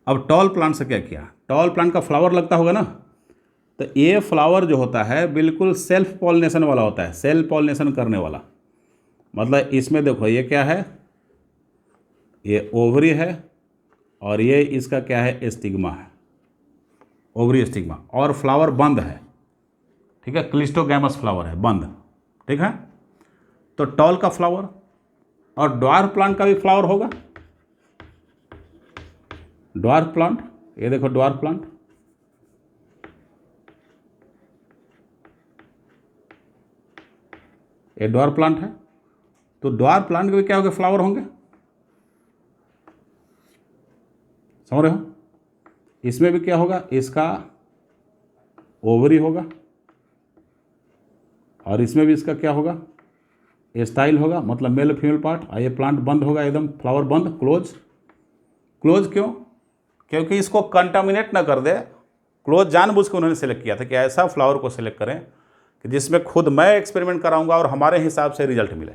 अब टॉल प्लांट से क्या किया? टॉल प्लांट का फ्लावर लगता होगा ना, तो ये फ्लावर जो होता है बिल्कुल सेल्फ पॉलिनेशन वाला होता है, सेल्फ पॉलिनेशन करने वाला। मतलब इसमें देखो, ये क्या है? ये ओवरी है और ये इसका क्या है? स्टिग्मा है, ओवरी स्टिग्मा, और फ्लावर बंद है, ठीक है। क्लिस्टोगैमस फ्लावर है, बंद, ठीक है। तो टॉल का फ्लावर और ड्वार्फ प्लांट का भी फ्लावर होगा। ड्वार्फ प्लांट, ये देखो ड्वार्फ प्लांट, ये ड्वार्फ प्लांट है। तो ड्वार्फ प्लांट के भी क्या होंगे? फ्लावर होंगे। समझ रहे हो? इसमें भी क्या होगा? इसका ओवरी होगा और इसमें भी इसका क्या होगा? स्टाइल होगा, मतलब मेल फीमेल पार्ट। और ये प्लांट बंद होगा एकदम, फ्लावर बंद, क्लोज। क्लोज क्यों? क्योंकि इसको कंटामिनेट ना कर दे। क्लोज जानबूझ के उन्होंने सेलेक्ट किया था कि ऐसा फ्लावर को सेलेक्ट करें कि जिसमें खुद मैं एक्सपेरिमेंट कराऊंगा और हमारे हिसाब से रिजल्ट मिले।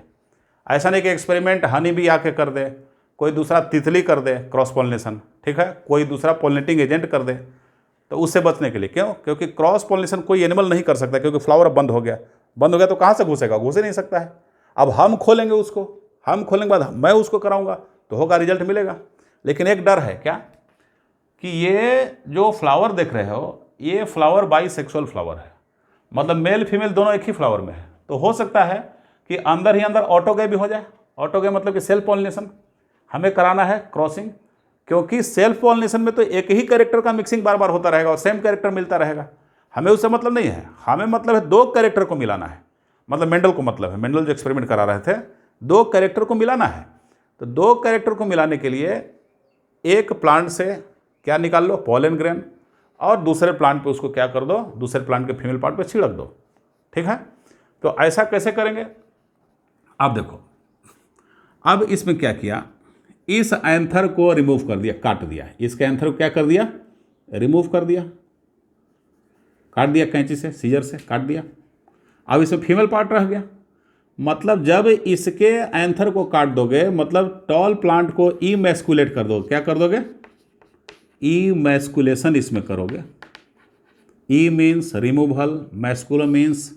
ऐसा नहीं कि एक्सपेरिमेंट हनी भी आके कर दे, कोई दूसरा तितली कर दे क्रॉस पॉलिनेशन, ठीक है, कोई दूसरा पॉलिनेटिंग एजेंट कर दे। तो उससे बचने के लिए, क्यों? क्योंकि क्रॉस पॉलिनेशन कोई एनिमल नहीं कर सकता, क्योंकि फ्लावर बंद हो गया। बंद हो गया तो कहाँ से घुसेगा? घुस ही नहीं सकता है। अब हम खोलेंगे उसको, हम खोलेंगे बाद मैं उसको कराऊंगा तो होगा, रिजल्ट मिलेगा। लेकिन एक डर है, क्या? कि ये जो फ्लावर देख रहे हो, ये फ्लावर बाईसेक्सुअल फ्लावर है, मतलब मेल फीमेल दोनों एक ही फ्लावर में है। तो हो सकता है कि अंदर ही अंदर ऑटोगे भी हो जाए। ऑटोगे मतलब कि सेल्फ पॉलिनेशन। हमें कराना है क्रॉसिंग, क्योंकि सेल्फ पॉलिनेशन में तो एक ही कैरेक्टर का मिक्सिंग बार बार होता रहेगा और सेम कैरेक्टर मिलता रहेगा। हमें उससे मतलब नहीं है, हमें मतलब है दो कैरेक्टर को मिलाना है। मतलब मेंडल को मतलब है, मेंडल जो एक्सपेरिमेंट करा रहे थे, दो कैरेक्टर को मिलाना है। तो दो कैरेक्टर को मिलाने के लिए एक प्लांट से क्या निकाल लो? पॉलन ग्रेन, और दूसरे प्लांट पे उसको क्या कर दो? दूसरे प्लांट के फीमेल पार्ट पे छिड़क दो, ठीक है। तो ऐसा कैसे करेंगे? अब देखो, अब इसमें क्या किया? इस एंथर को रिमूव कर दिया, काट दिया। इसके एंथर को क्या कर दिया? रिमूव कर दिया, काट दिया कैंची से, सीजर से काट दिया। अब इसमें फीमेल पार्ट रह गया। मतलब जब इसके एंथर को काट दोगे, मतलब टॉल प्लांट को इमैस्कुलेट कर दोगे। क्या कर दोगे? इमैस्कुलेशन इसमें करोगे। E means removal, masculo means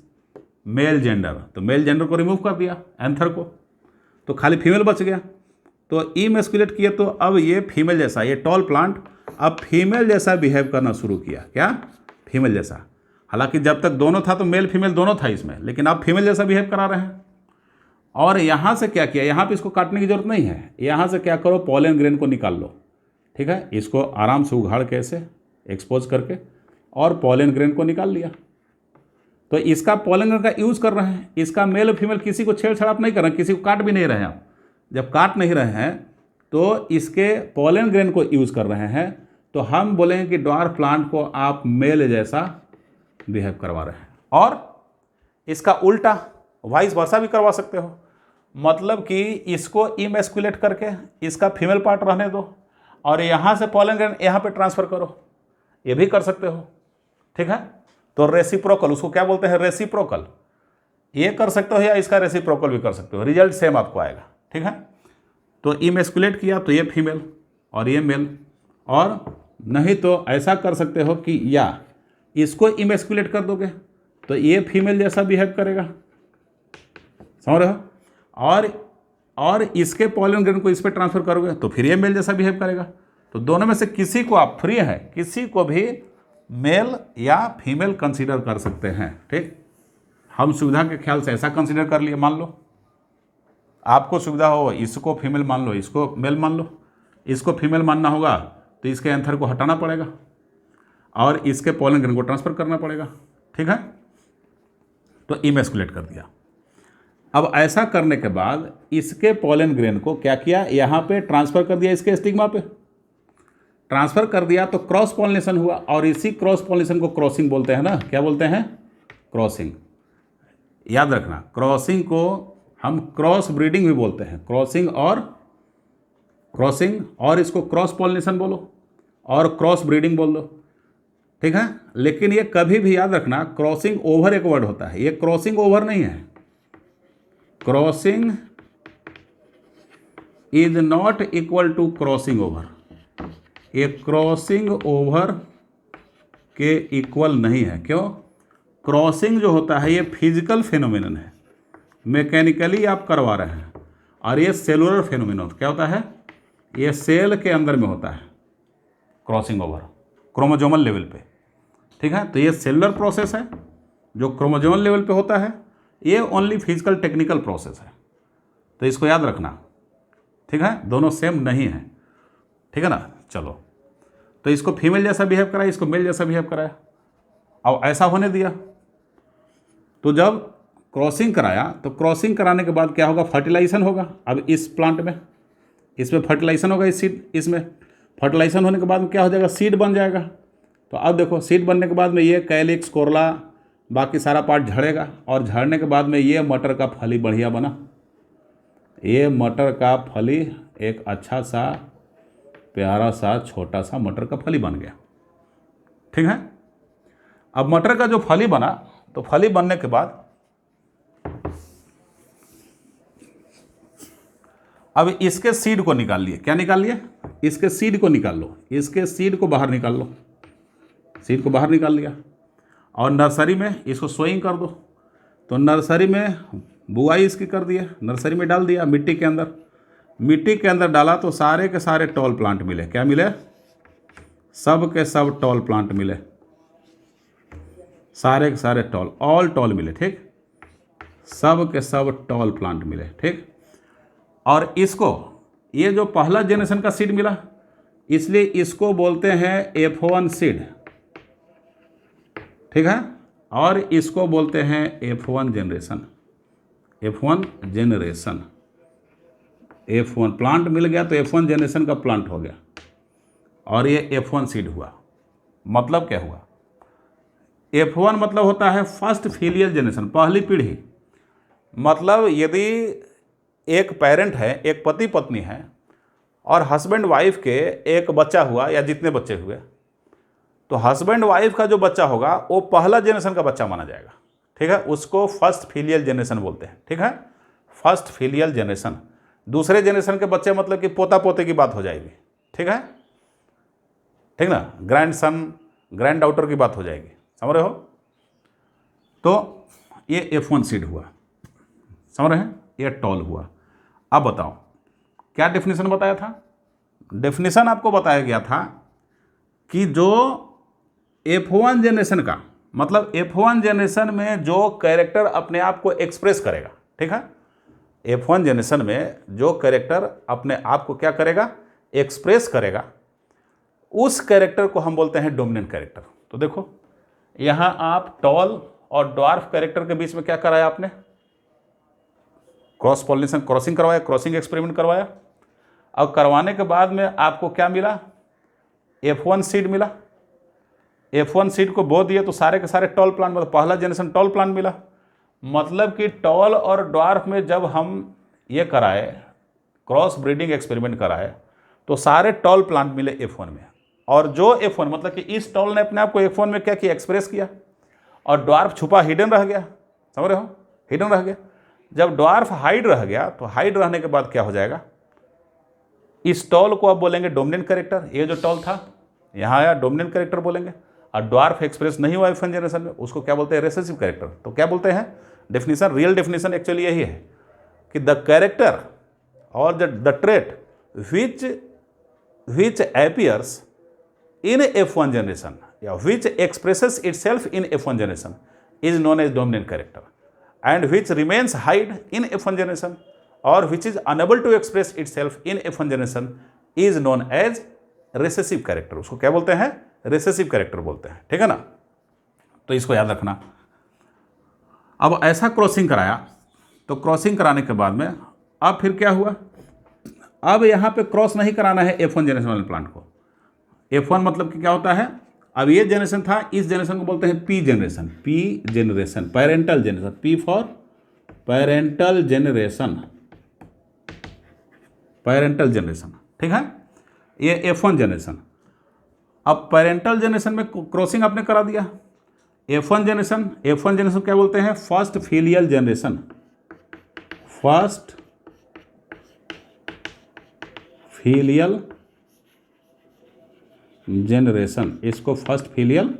male gender. तो मेल जेंडर को रिमूव कर दिया, एंथर को। तो खाली फीमेल बच गया, तो इमैस्कुलेट किया तो अब ये फीमेल जैसा, ये टॉल प्लांट अब फीमेल जैसा बिहेव करना शुरू किया। क्या? फीमेल जैसा। हालांकि जब तक दोनों था तो मेल फीमेल दोनों था इसमें, लेकिन अब फीमेल जैसा बिहेव करा रहे हैं। और यहाँ से क्या किया, यहाँ पे इसको काटने की जरूरत नहीं है, यहाँ से क्या करो, पॉलन ग्रेन को निकाल लो। ठीक है, इसको आराम से उघाड़ के ऐसे एक्सपोज करके और पॉलन ग्रेन को निकाल लिया। तो इसका पॉलन ग्रेन का यूज़ कर रहे हैं, इसका मेल और फीमेल किसी को छेड़छाड़ आप नहीं कर रहे हैं, किसी को काट भी नहीं रहे हैं आप। जब काट नहीं रहे हैं तो इसके पॉलन ग्रेन को यूज़ कर रहे हैं, तो हम बोलेंगे कि ड्वार्फ प्लांट को आप मेल जैसा बिहेव करवा रहे हैं। और इसका उल्टा वाइस वर्सा भी करवा सकते हो, मतलब कि इसको इमैस्कुलेट करके इसका फीमेल पार्ट रहने दो और यहाँ से पॉलन ग्रेन यहाँ पे ट्रांसफ़र करो, ये भी कर सकते हो। ठीक है, तो रेसिप्रोकल, उसको क्या बोलते हैं, रेसिप्रोकल, ये कर सकते हो या इसका रेसिप्रोकल भी कर सकते हो, रिजल्ट सेम आपको आएगा। ठीक है, तो इमैस्कुलेट किया तो ये फीमेल और ये मेल, और नहीं तो ऐसा कर सकते हो कि या इसको इमैस्कुलेट कर दोगे तो ये फीमेल जैसा बिहेव करेगा, समझ रहे हो, और इसके पॉलन ग्रेन को इस पर ट्रांसफर करोगे तो फिर ये मेल जैसा बिहेव करेगा। तो दोनों में से किसी को आप फ्री है, किसी को भी मेल या फीमेल कंसीडर कर सकते हैं। ठीक, हम सुविधा के ख्याल से ऐसा कंसीडर कर लिए। मान लो आपको सुविधा हो, इसको फीमेल मान लो, इसको मेल मान लो, इसको फीमेल मानना होगा तो इसके एंथर को हटाना पड़ेगा और इसके पॉलन ग्रेन को ट्रांसफर करना पड़ेगा। ठीक है, तो इमैस्कुलेट कर दिया। अब ऐसा करने के बाद इसके पॉलन ग्रेन को क्या किया, यहाँ पे ट्रांसफ़र कर दिया, इसके स्टिग्मा पे ट्रांसफ़र कर दिया, तो क्रॉस पॉलिनेशन हुआ। और इसी क्रॉस पॉलिनेशन को क्रॉसिंग बोलते हैं ना, क्या बोलते हैं, क्रॉसिंग। याद रखना, क्रॉसिंग को हम क्रॉस ब्रीडिंग भी बोलते हैं, क्रॉसिंग और इसको क्रॉस पॉलिनेशन बोलो और क्रॉस ब्रीडिंग बोल दो। ठीक है, लेकिन ये कभी भी याद रखना, क्रॉसिंग ओवर एक वर्ड होता है, ये क्रॉसिंग ओवर नहीं है। Crossing is not equal to crossing over, ये क्रॉसिंग ओवर के इक्वल नहीं है। क्यों? क्रॉसिंग जो होता है ये फिजिकल फेनोमेनन है, मैकेनिकली आप करवा रहे हैं, और ये सेलुलर फेनोमेनन क्या होता है, ये सेल के अंदर में होता है क्रॉसिंग ओवर, क्रोमोजोमल लेवल पे। ठीक है, तो ये सेलुलर प्रोसेस है जो क्रोमोजोमल लेवल पे होता है, ये ओनली फिजिकल टेक्निकल प्रोसेस है, तो इसको याद रखना। ठीक है, दोनों सेम नहीं है। ठीक है ना, चलो, तो इसको फीमेल जैसा बिहेव कराया, इसको मेल जैसा बिहेव कराया, अब ऐसा होने दिया। तो जब क्रॉसिंग कराया तो क्रॉसिंग कराने के बाद क्या होगा, फर्टिलाइजेशन होगा। अब इस प्लांट में, इसमें फर्टिलाइजेशन होगा, इस सीड, इसमें फर्टिलाइजेशन होने के बाद में क्या हो जाएगा, सीड बन जाएगा। तो अब देखो, सीड बनने के बाद में ये कैलिक्स, कोरला, बाकी सारा पार्ट झड़ेगा, और झड़ने के बाद में ये मटर का फली बढ़िया बना। ये मटर का फली एक अच्छा सा प्यारा सा छोटा सा मटर का फली बन गया। ठीक है, अब मटर का जो फली बना, तो फली बनने के बाद अब इसके सीड को निकाल लिए। क्या निकाल लिए? इसके सीड को निकाल लो, इसके सीड को बाहर निकाल लो, सीड को बाहर निकाल लिया, और नर्सरी में इसको सोइंग कर दो। तो नर्सरी में बुआई इसकी कर दिया, नर्सरी में डाल दिया, मिट्टी के अंदर, मिट्टी के अंदर डाला तो सारे के सारे टॉल प्लांट मिले। क्या मिले? सब के सब टॉल प्लांट मिले, सारे के सारे टॉल, ऑल टॉल मिले। ठीक, सब के सब टॉल प्लांट मिले। ठीक, और इसको, ये जो पहला जनरेशन का सीड मिला, इसलिए इसको बोलते हैं F1 सीड। ठीक है, और इसको बोलते हैं F1 generation, F1 generation. F1 plant मिल गया तो F1 जनरेशन का प्लांट हो गया, और ये F1 सीड हुआ। मतलब क्या हुआ? F1 मतलब होता है फर्स्ट फिलियल जनरेशन, पहली पीढ़ी। मतलब यदि एक पेरेंट है, एक पति पत्नी है, और हस्बैंड वाइफ के एक बच्चा हुआ या जितने बच्चे हुए, तो हस्बैंड वाइफ का जो बच्चा होगा वो पहला जनरेशन का बच्चा माना जाएगा। ठीक है, उसको फर्स्ट फिलियल जनरेशन बोलते हैं। ठीक है, फर्स्ट फिलियल जनरेशन। दूसरे जनरेशन के बच्चे मतलब कि पोता पोते की बात हो जाएगी। ठीक है, ठीक ना, ग्रैंड सन, ग्रैंड डॉटर की बात हो जाएगी, समझ रहे हो? तो ये F1 सीड हुआ, समझ रहे हैं, ये टॉल हुआ। अब बताओ क्या डेफिनेशन बताया था? डेफिनेशन आपको बताया गया था कि जो F1 जनरेशन का मतलब F1 जनरेशन में जो कैरेक्टर अपने आप को एक्सप्रेस करेगा, ठीक है, F1 जनरेशन में जो कैरेक्टर अपने आप को क्या करेगा, एक्सप्रेस करेगा, उस कैरेक्टर को हम बोलते हैं डोमिनेंट कैरेक्टर। तो देखो यहां आप टॉल और ड्वार्फ कैरेक्टर के बीच में क्या कराया आपने? क्रॉस पॉलिनेशन, क्रॉसिंग करवाया, क्रॉसिंग एक्सपेरिमेंट करवाया। और करवाने के बाद में आपको क्या मिला? F1 सीड मिला। F1 सीड को बो दिए तो सारे के सारे टॉल प्लांट, मतलब पहला जनरेशन टॉल प्लांट मिला। मतलब कि टॉल और ड्वार्फ में जब हम ये कराए, क्रॉस ब्रीडिंग एक्सपेरिमेंट कराए, तो सारे टॉल प्लांट मिले F1 में। और जो F1 मतलब कि इस टॉल ने अपने आप को F1 में क्या किया, एक्सप्रेस किया, और ड्वार्फ छुपा हिडन रह गया। समझ रहे हो, हिडन रह गया। जब ड्वार्फ हाइड रह गया तो हाइड रहने के बाद क्या हो जाएगा, इस टॉल को आप बोलेंगे डोमिनेंट कैरेक्टर। ये जो टॉल था यहाँ आया, डोमिनेंट कैरेक्टर बोलेंगे। और ड्वार्फ एक्सप्रेस नहीं हुआ F1 जनरेशन में, उसको क्या बोलते हैं, रिसेसिव कैरेक्टर। तो क्या बोलते हैं डेफिनेशन, रियल डेफिनेशन एक्चुअली यही है कि द कैरेक्टर और the trait which appears in F1 generation या which expresses itself in F1 generation is known as dominant character, and which remains hide in F1 generation or which is unable to express itself in F1 generation is known as recessive character। उसको क्या बोलते हैं, recessive character बोलते हैं, ठीक है ना। तो इसको याद रखना। अब ऐसा क्रॉसिंग कराया, तो क्रॉसिंग कराने के बाद में अब फिर क्या हुआ, अब यहाँ पे क्रॉस नहीं कराना है F1 जनरेशन वाले प्लांट को। F1 मतलब कि क्या होता है, अब ये जनरेशन था, इस जनरेशन को बोलते हैं P generation. P generation, parental generation, P for parental generation, parental generation, ठीक है। ये F1 जनरेशन। अब पेरेंटल जनरेशन में क्रॉसिंग आपने करा दिया। F1 जनरेशन क्या बोलते हैं, first filial generation, first filial generation, इसको फर्स्ट फिलियल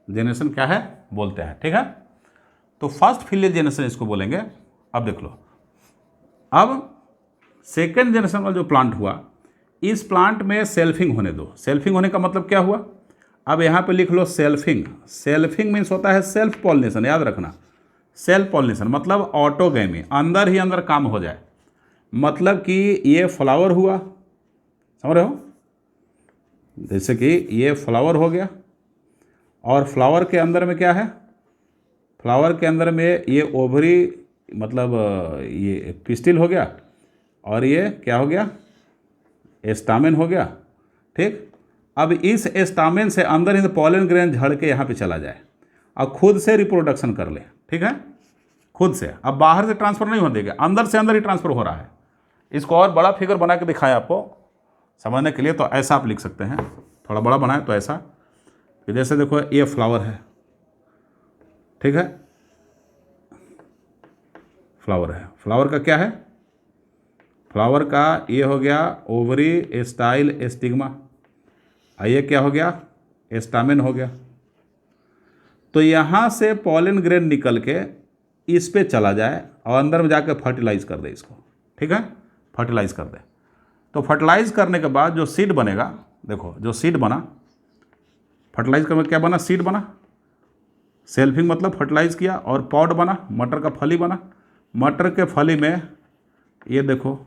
जनरेशन क्या है बोलते हैं, ठीक है। तो फर्स्ट फिलियल जनरेशन इसको बोलेंगे। अब देख लो, अब सेकेंड जनरेशन वाला जो प्लांट हुआ, इस प्लांट में सेल्फिंग होने दो। सेल्फिंग होने का मतलब क्या हुआ, अब यहाँ पे लिख लो सेल्फिंग। सेल्फिंग मीन्स होता है सेल्फ पॉलिनेशन, याद रखना। सेल्फ पॉलिनेशन मतलब ऑटोगैमी, अंदर ही अंदर काम हो जाए। मतलब कि ये फ्लावर हुआ, समझ रहे हो, जैसे कि ये फ्लावर हो गया, और फ्लावर के अंदर में क्या है, फ्लावर के अंदर में ये ओवरी मतलब ये पिस्टिल हो गया, और ये क्या हो गया, एस्टामेन हो गया, ठीक। अब इस एस्टामेन से अंदर ही पॉलन ग्रेन झड़ के यहाँ पे चला जाए और खुद से रिप्रोडक्शन कर ले, ठीक है, खुद से। अब बाहर से ट्रांसफ़र नहीं हो देगा, अंदर से अंदर ही ट्रांसफ़र हो रहा है। इसको और बड़ा फिगर बना के दिखाएं आपको समझने के लिए, तो ऐसा आप लिख सकते हैं, थोड़ा बड़ा बनाए तो ऐसा, कि जैसे देखो ये फ्लावर है, ठीक है, फ्लावर है। फ्लावर का क्या है, फ्लावर का ये हो गया ओवरी स्टाइल स्टिग्मा, ये क्या हो गया, एस्टामेन हो गया। तो यहाँ से पॉलन ग्रेन निकल के इस पे चला जाए और अंदर में जाकर फर्टिलाइज कर दे इसको, ठीक है, फर्टिलाइज कर दे। तो फर्टिलाइज करने के बाद जो सीड बनेगा, देखो जो सीड बना, फर्टिलाइज करने में क्या बना, सीड बना। सेल्फिंग मतलब फर्टिलाइज किया, और पॉड बना, मटर का फली बना। मटर के फली में ये देखो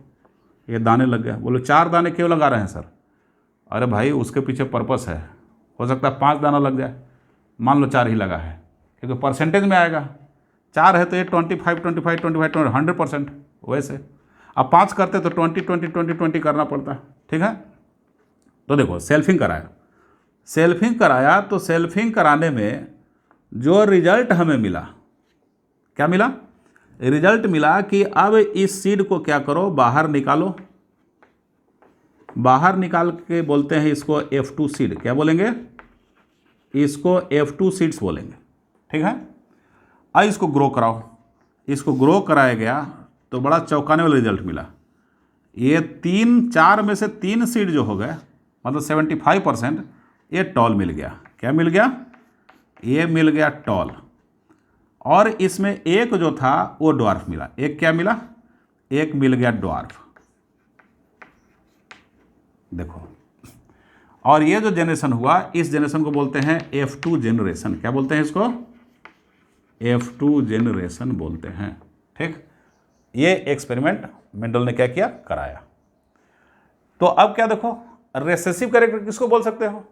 ये दाने लग गए। बोलो 4 दाने क्यों लगा रहे हैं सर? अरे भाई उसके पीछे पर्पस है, हो सकता है 5 दाना लग जाए, मान लो 4 ही लगा है, क्योंकि परसेंटेज में आएगा। 4 है तो ये 25 100%, वैसे अब 5 करते तो 20 करना पड़ता, ठीक है। तो देखो सेल्फिंग कराया, तो सेल्फिंग कराने में जो रिजल्ट हमें मिला, क्या मिला, रिजल्ट मिला कि अब इस सीड को क्या करो, बाहर निकालो। बाहर निकाल के बोलते हैं इसको F2 सीड, क्या बोलेंगे, इसको F2 सीड्स बोलेंगे, ठीक है। अब इसको ग्रो कराओ। इसको ग्रो कराया गया तो बड़ा चौंकाने वाला रिजल्ट मिला। ये 4 में से 3 सीड जो हो गए, मतलब 75%, ये टॉल मिल गया। क्या मिल गया, ये मिल गया टॉल। और इसमें एक जो था वो ड्वार्फ मिला। एक क्या मिला, एक मिल गया ड्वार्फ, देखो। और ये जो जनरेशन हुआ, इस जनरेशन को बोलते हैं F2 जनरेशन। क्या बोलते हैं इसको? F2 जनरेशन बोलते हैं, ठीक। ये एक्सपेरिमेंट मेंडल ने क्या किया? कराया। तो अब क्या देखो, रेसेसिव कैरेक्टर किसको बोल सकते हो?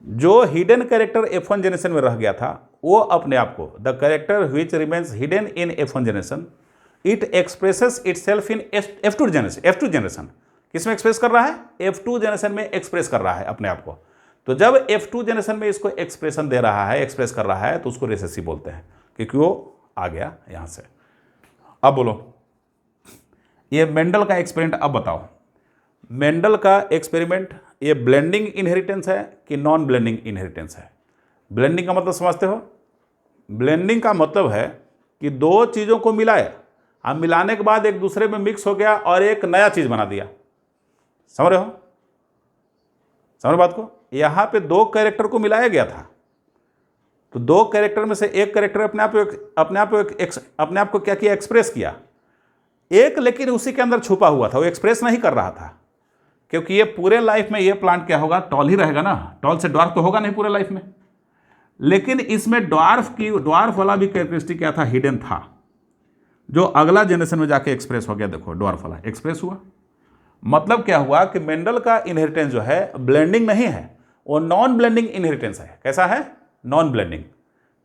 जो हिडन कैरेक्टर F1 जनरेशन में रह गया था, वो अपने आप को, the character which remains hidden in F1 generation, it expresses itself in F2 generation. F2 generation किस में एक्सप्रेस कर रहा है? F2 जनरेशन में एक्सप्रेस कर रहा है अपने आप को। तो जब F2 जनरेशन में इसको एक्सप्रेशन दे रहा है, एक्सप्रेस कर रहा है, तो उसको रेसेसिव बोलते हैं, क्योंकि वो आ गया यहां से। अब बोलो, ये मेंडल का एक्सपेरिमेंट अब बताओ। मेंडल का एक्सपेरिमेंट ये ब्लेंडिंग इनहेरिटेंस है कि नॉन ब्लेंडिंग इनहेरिटेंस है? ब्लेंडिंग का मतलब समझते हो? ब्लेंडिंग का मतलब है कि दो चीज़ों को मिलाया, अब मिलाने के बाद एक दूसरे में मिक्स हो गया और एक नया चीज़ बना दिया। समझ रहे हो? समझ बात को? यहाँ पे दो कैरेक्टर को मिलाया गया था, तो दो कैरेक्टर में से एक कैरेक्टर अपने आप को क्या किया? एक्सप्रेस किया। एक लेकिन उसी के अंदर छुपा हुआ था, वो एक्सप्रेस नहीं कर रहा था, क्योंकि ये पूरे लाइफ में ये प्लांट क्या होगा? टॉल ही रहेगा ना, टॉल से ड्वार्फ तो होगा नहीं पूरे लाइफ में। लेकिन इसमें ड्वार्फ वाला भी कैरेक्टरिस्टिक क्या था? हिडन था, जो अगला जनरेशन में जाके एक्सप्रेस हो गया। देखो, ड्वार्फ वाला एक्सप्रेस हुआ। मतलब क्या हुआ कि मेंडल का इनहेरिटेंस जो है ब्लेंडिंग नहीं है, वो नॉन ब्लेंडिंग इनहेरिटेंस है। कैसा है? Non blending.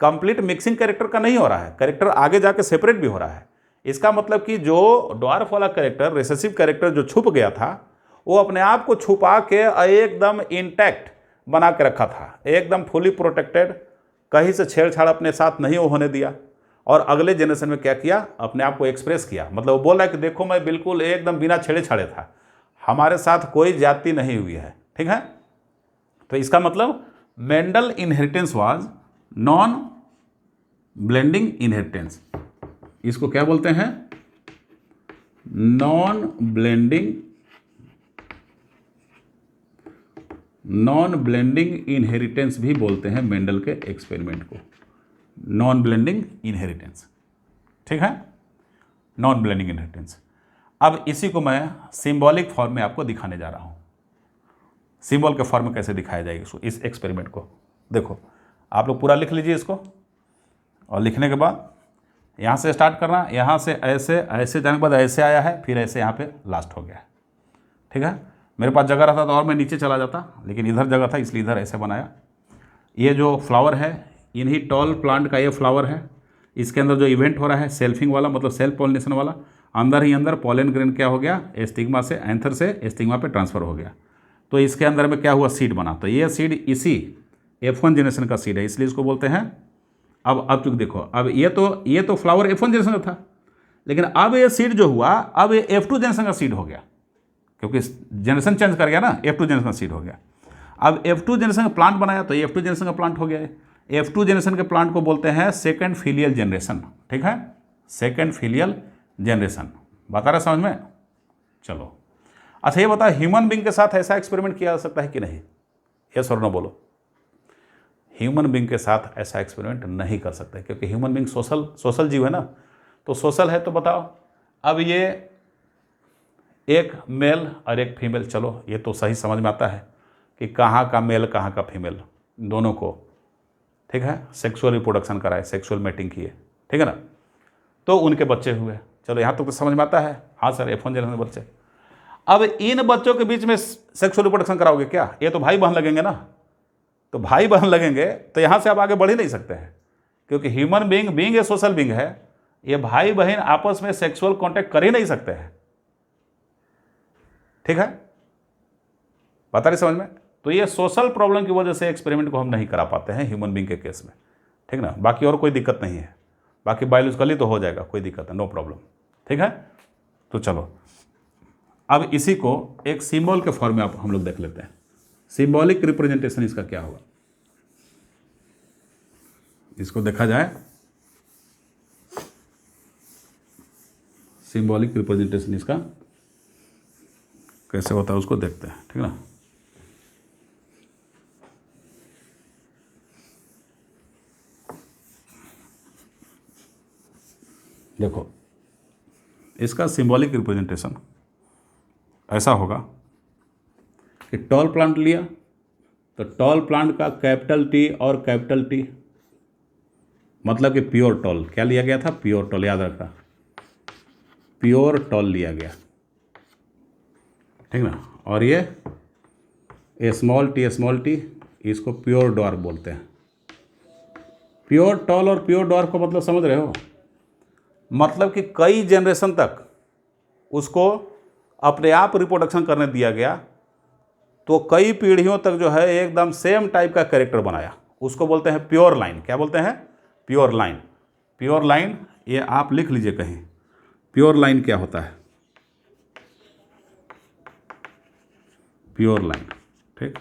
Complete mixing character का नहीं हो रहा है, कैरेक्टर आगे जाके सेपरेट भी हो रहा है। इसका मतलब कि जो ड्वार्फ वाला कैरेक्टर, रिसेसिव कैरेक्टर जो छुप गया था, वो अपने आप को छुपा के एकदम इंटैक्ट बना के रखा था, एकदम फुली प्रोटेक्टेड, कहीं से छेड़छाड़ अपने साथ नहीं होने दिया। और अगले जनरेशन में क्या किया? अपने आप को एक्सप्रेस किया। मतलब वो बोल रहा है कि देखो, मैं बिल्कुल एकदम बिना छेड़े छाड़े था, हमारे साथ कोई ज्यादती नहीं हुई है, ठीक है। तो इसका मतलब Mendel inheritance was non blending inheritance. इसको क्या बोलते हैं? नॉन ब्लेंडिंग इनहेरिटेंस भी बोलते हैं मेंडल के एक्सपेरिमेंट को, नॉन ब्लेंडिंग इनहेरिटेंस, ठीक है। Non blending inheritance. अब इसी को मैं सिंबॉलिक फॉर्म में आपको दिखाने जा रहा हूं। सिंबल के फॉर्म में कैसे दिखाया जाएगा इसको, इस एक्सपेरिमेंट को। देखो, आप लोग पूरा लिख लीजिए इसको, और लिखने के बाद यहाँ से स्टार्ट करना, यहाँ से ऐसे ऐसे जाने के बाद ऐसे आया है, फिर ऐसे यहाँ पे लास्ट हो गया है, ठीक है। मेरे पास जगह रहता तो और मैं नीचे चला जाता, लेकिन इधर जगह था इसलिए इधर ऐसे बनाया। ये जो फ्लावर है, इन्हीं टॉल प्लांट का ये फ्लावर है। इसके अंदर जो इवेंट हो रहा है सेल्फिंग वाला, मतलब सेल्फ पॉलिनेशन वाला, अंदर ही अंदर पॉलन ग्रेन क्या हो गया? एस्टिग्मा से, एंथर से एस्टिग्मा पे ट्रांसफर हो गया। तो इसके अंदर में क्या हुआ? सीड बना। तो ये सीड इसी F1 जनरेशन का सीड है, इसलिए इसको बोलते हैं। अब चूंकि देखो, अब ये तो फ्लावर F1 जनरेशन का था, लेकिन अब ये सीड जो हुआ, अब ये F2 जनरेशन का सीड हो गया, क्योंकि जनरेशन चेंज कर गया ना, F2 जनरेशन का सीड हो गया। अब F2 जनरेशन का प्लांट बनाया, तो ये F2 जनरेशन का प्लांट हो गया है। F2 जनरेशन के प्लांट को बोलते हैं सेकेंड फिलियल जनरेशन, ठीक है। सेकेंड फिलियल जनरेशन, बता रहे समझ में? चलो, अच्छा ये बताओ, ह्यूमन बींग के साथ ऐसा एक्सपेरिमेंट किया जा सकता है कि नहीं? यस और नो बोलो। ह्यूमन बींग के साथ ऐसा एक्सपेरिमेंट नहीं कर सकते, क्योंकि ह्यूमन बींग सोशल जीव है ना। तो सोशल है, तो बताओ, अब ये एक मेल और एक फीमेल, चलो ये तो सही समझ में आता है कि कहाँ का मेल कहाँ का फीमेल, दोनों को, ठीक है, सेक्सुअल रिप्रोडक्शन कराए, सेक्सुअल मेटिंग किए, ठीक है ना। तो उनके बच्चे हुए, चलो यहाँ तक तो समझ में आता है। हाँ सर, F1 जनरेशन के बच्चे। अब इन बच्चों के बीच में सेक्सुअल रिप्रोडक्शन कराओगे क्या? ये तो भाई बहन लगेंगे ना। तो भाई बहन लगेंगे तो यहाँ से आप आगे बढ़ ही नहीं सकते हैं, क्योंकि ह्यूमन बींग ये सोशल बींग है। ये भाई बहन आपस में सेक्सुअल कांटेक्ट कर ही नहीं सकते हैं, ठीक है। पता नहीं समझ में? तो ये सोशल प्रॉब्लम की वजह से एक्सपेरिमेंट को हम नहीं करा पाते हैं ह्यूमन बींग के केस में, ठीक ना। बाकी और कोई दिक्कत नहीं है, बाकी बायोलॉजिकली तो हो जाएगा, कोई दिक्कत है, नो प्रॉब्लम, ठीक है। तो चलो, अब इसी को एक सिंबल के फॉर्म में आप हम लोग देख लेते हैं। सिंबॉलिक रिप्रेजेंटेशन इसका क्या होगा, इसको देखा जाए। सिंबॉलिक रिप्रेजेंटेशन इसका कैसे होता है उसको देखते हैं, ठीक ना। देखो, इसका सिंबॉलिक रिप्रेजेंटेशन ऐसा होगा कि टॉल प्लांट लिया तो टॉल प्लांट का कैपिटल टी और कैपिटल टी, मतलब कि प्योर टॉल। क्या लिया गया था? प्योर टॉल, याद रखना, प्योर टॉल लिया गया, ठीक ना। और ये स्मॉल टी इसको प्योर डॉर्फ बोलते हैं। प्योर टॉल और प्योर डॉर्फ का मतलब समझ रहे हो? मतलब कि कई जनरेशन तक उसको अपने आप रिप्रोडक्शन करने दिया गया, तो कई पीढ़ियों तक जो है एकदम सेम टाइप का कैरेक्टर बनाया, उसको बोलते हैं प्योर लाइन। क्या बोलते हैं? Pure line. प्योर लाइन ये आप लिख लीजिए कहीं, प्योर लाइन क्या होता है? प्योर लाइन, ठीक।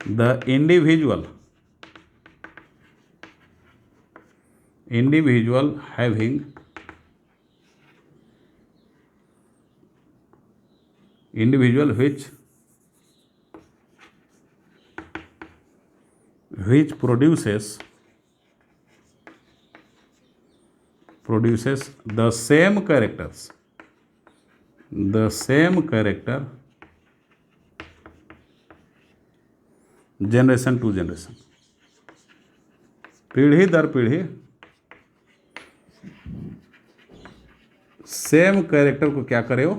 The individual having individual which produces the same character generation to generation, पीढ़ी दर पीढ़ी सेम कैरेक्टर को क्या करे? वो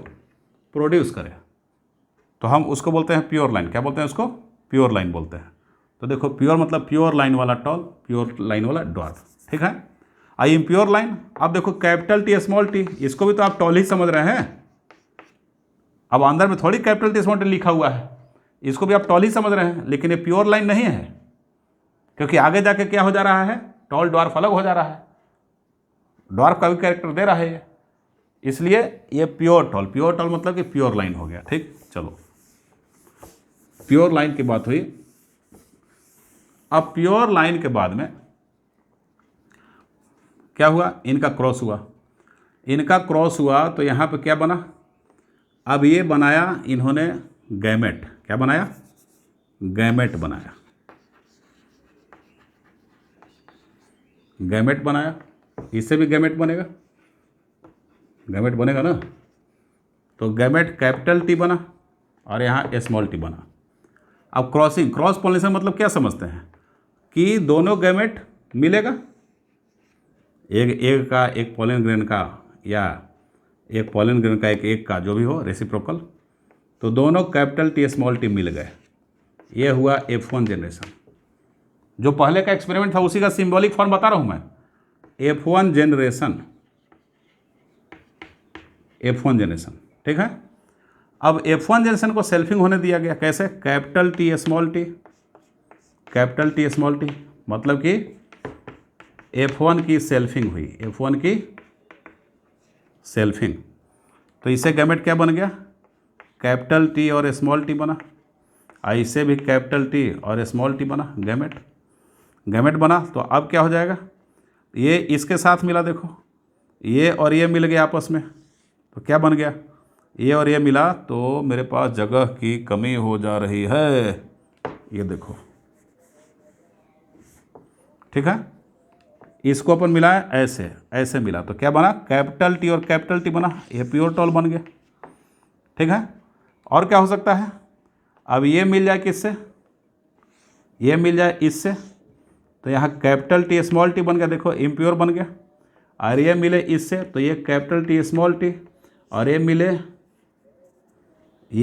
प्रोड्यूस करे, तो हम उसको बोलते हैं प्योर लाइन। क्या बोलते हैं उसको? प्योर लाइन बोलते हैं। तो देखो, प्योर मतलब प्योर लाइन वाला टॉल, प्योर लाइन वाला डॉर्फ, ठीक है। I am pure line. अब देखो कैपिटल टी स्मॉल टी, इसको भी तो आप टॉल ही समझ रहे हैं। अब अंदर में थोड़ी कैपिटल टी स्मॉल टी लिखा हुआ है, इसको भी आप टॉल ही समझ रहे हैं, लेकिन ये प्योर लाइन नहीं है, क्योंकि आगे जाके क्या हो जा रहा है? टॉल डॉर्फ अलग हो जा रहा है, डॉर्फ का भी कैरेक्टर दे रहा है ये, इसलिए ये प्योर टॉल। प्योर टॉल मतलब कि प्योर लाइन हो गया, ठीक। चलो, प्योर लाइन की बात हुई। अब प्योर लाइन के बाद में क्या हुआ? इनका क्रॉस हुआ। तो यहां पे क्या बना? अब ये बनाया इन्होंने गैमेट। क्या बनाया? गैमेट बनाया। गैमेट बनाया, इससे भी गैमेट बनेगा, गैमेट बनेगा ना। तो गैमेट कैपिटल टी बना और यहाँ स्मॉल टी बना। अब क्रॉस पोलिनेशन मतलब क्या समझते हैं? कि दोनों गैमेट मिलेगा, एक का एक पॉलन ग्रेन का, या एक पॉलन ग्रेन का एक का, जो भी हो, रेसिप्रोकल, तो दोनों कैपिटल टी स्मॉल टी मिल गए। ये हुआ F1 जनरेशन। जो पहले का एक्सपेरिमेंट था उसी का सिंबॉलिक फॉर्म बता रहा हूँ मैं। F1 जनरेशन, ठीक है। अब F1 जनरेशन को सेल्फिंग होने दिया गया। कैसे? कैपिटल टी स्मॉल टी, मतलब कि F1 की सेल्फिंग हुई, F1 की सेल्फिंग, तो इससे गैमेट क्या बन गया? कैपिटल टी और स्मॉल टी बना। ऐसे भी कैपिटल टी और स्मॉल टी बना, गैमेट बना। तो अब क्या हो जाएगा? ये इसके साथ मिला, देखो ये और ये मिल गया आपस में, तो क्या बन गया? ये और ये मिला, तो मेरे पास जगह की कमी हो जा रही है, ये देखो, ठीक है। इसको अपन मिलाया ऐसे मिला, तो क्या बना? कैपिटल टी और कैपिटल टी बना, ये प्योर टॉल बन गया, ठीक है। और क्या हो सकता है? अब ये मिल जाए किससे? ये मिल जाए इससे, तो यहाँ कैपिटल टी स्मॉल टी बन गया, देखो इम्प्योर बन गया। और ये मिले इससे, तो ये कैपिटल टी स्मॉल टी, और ये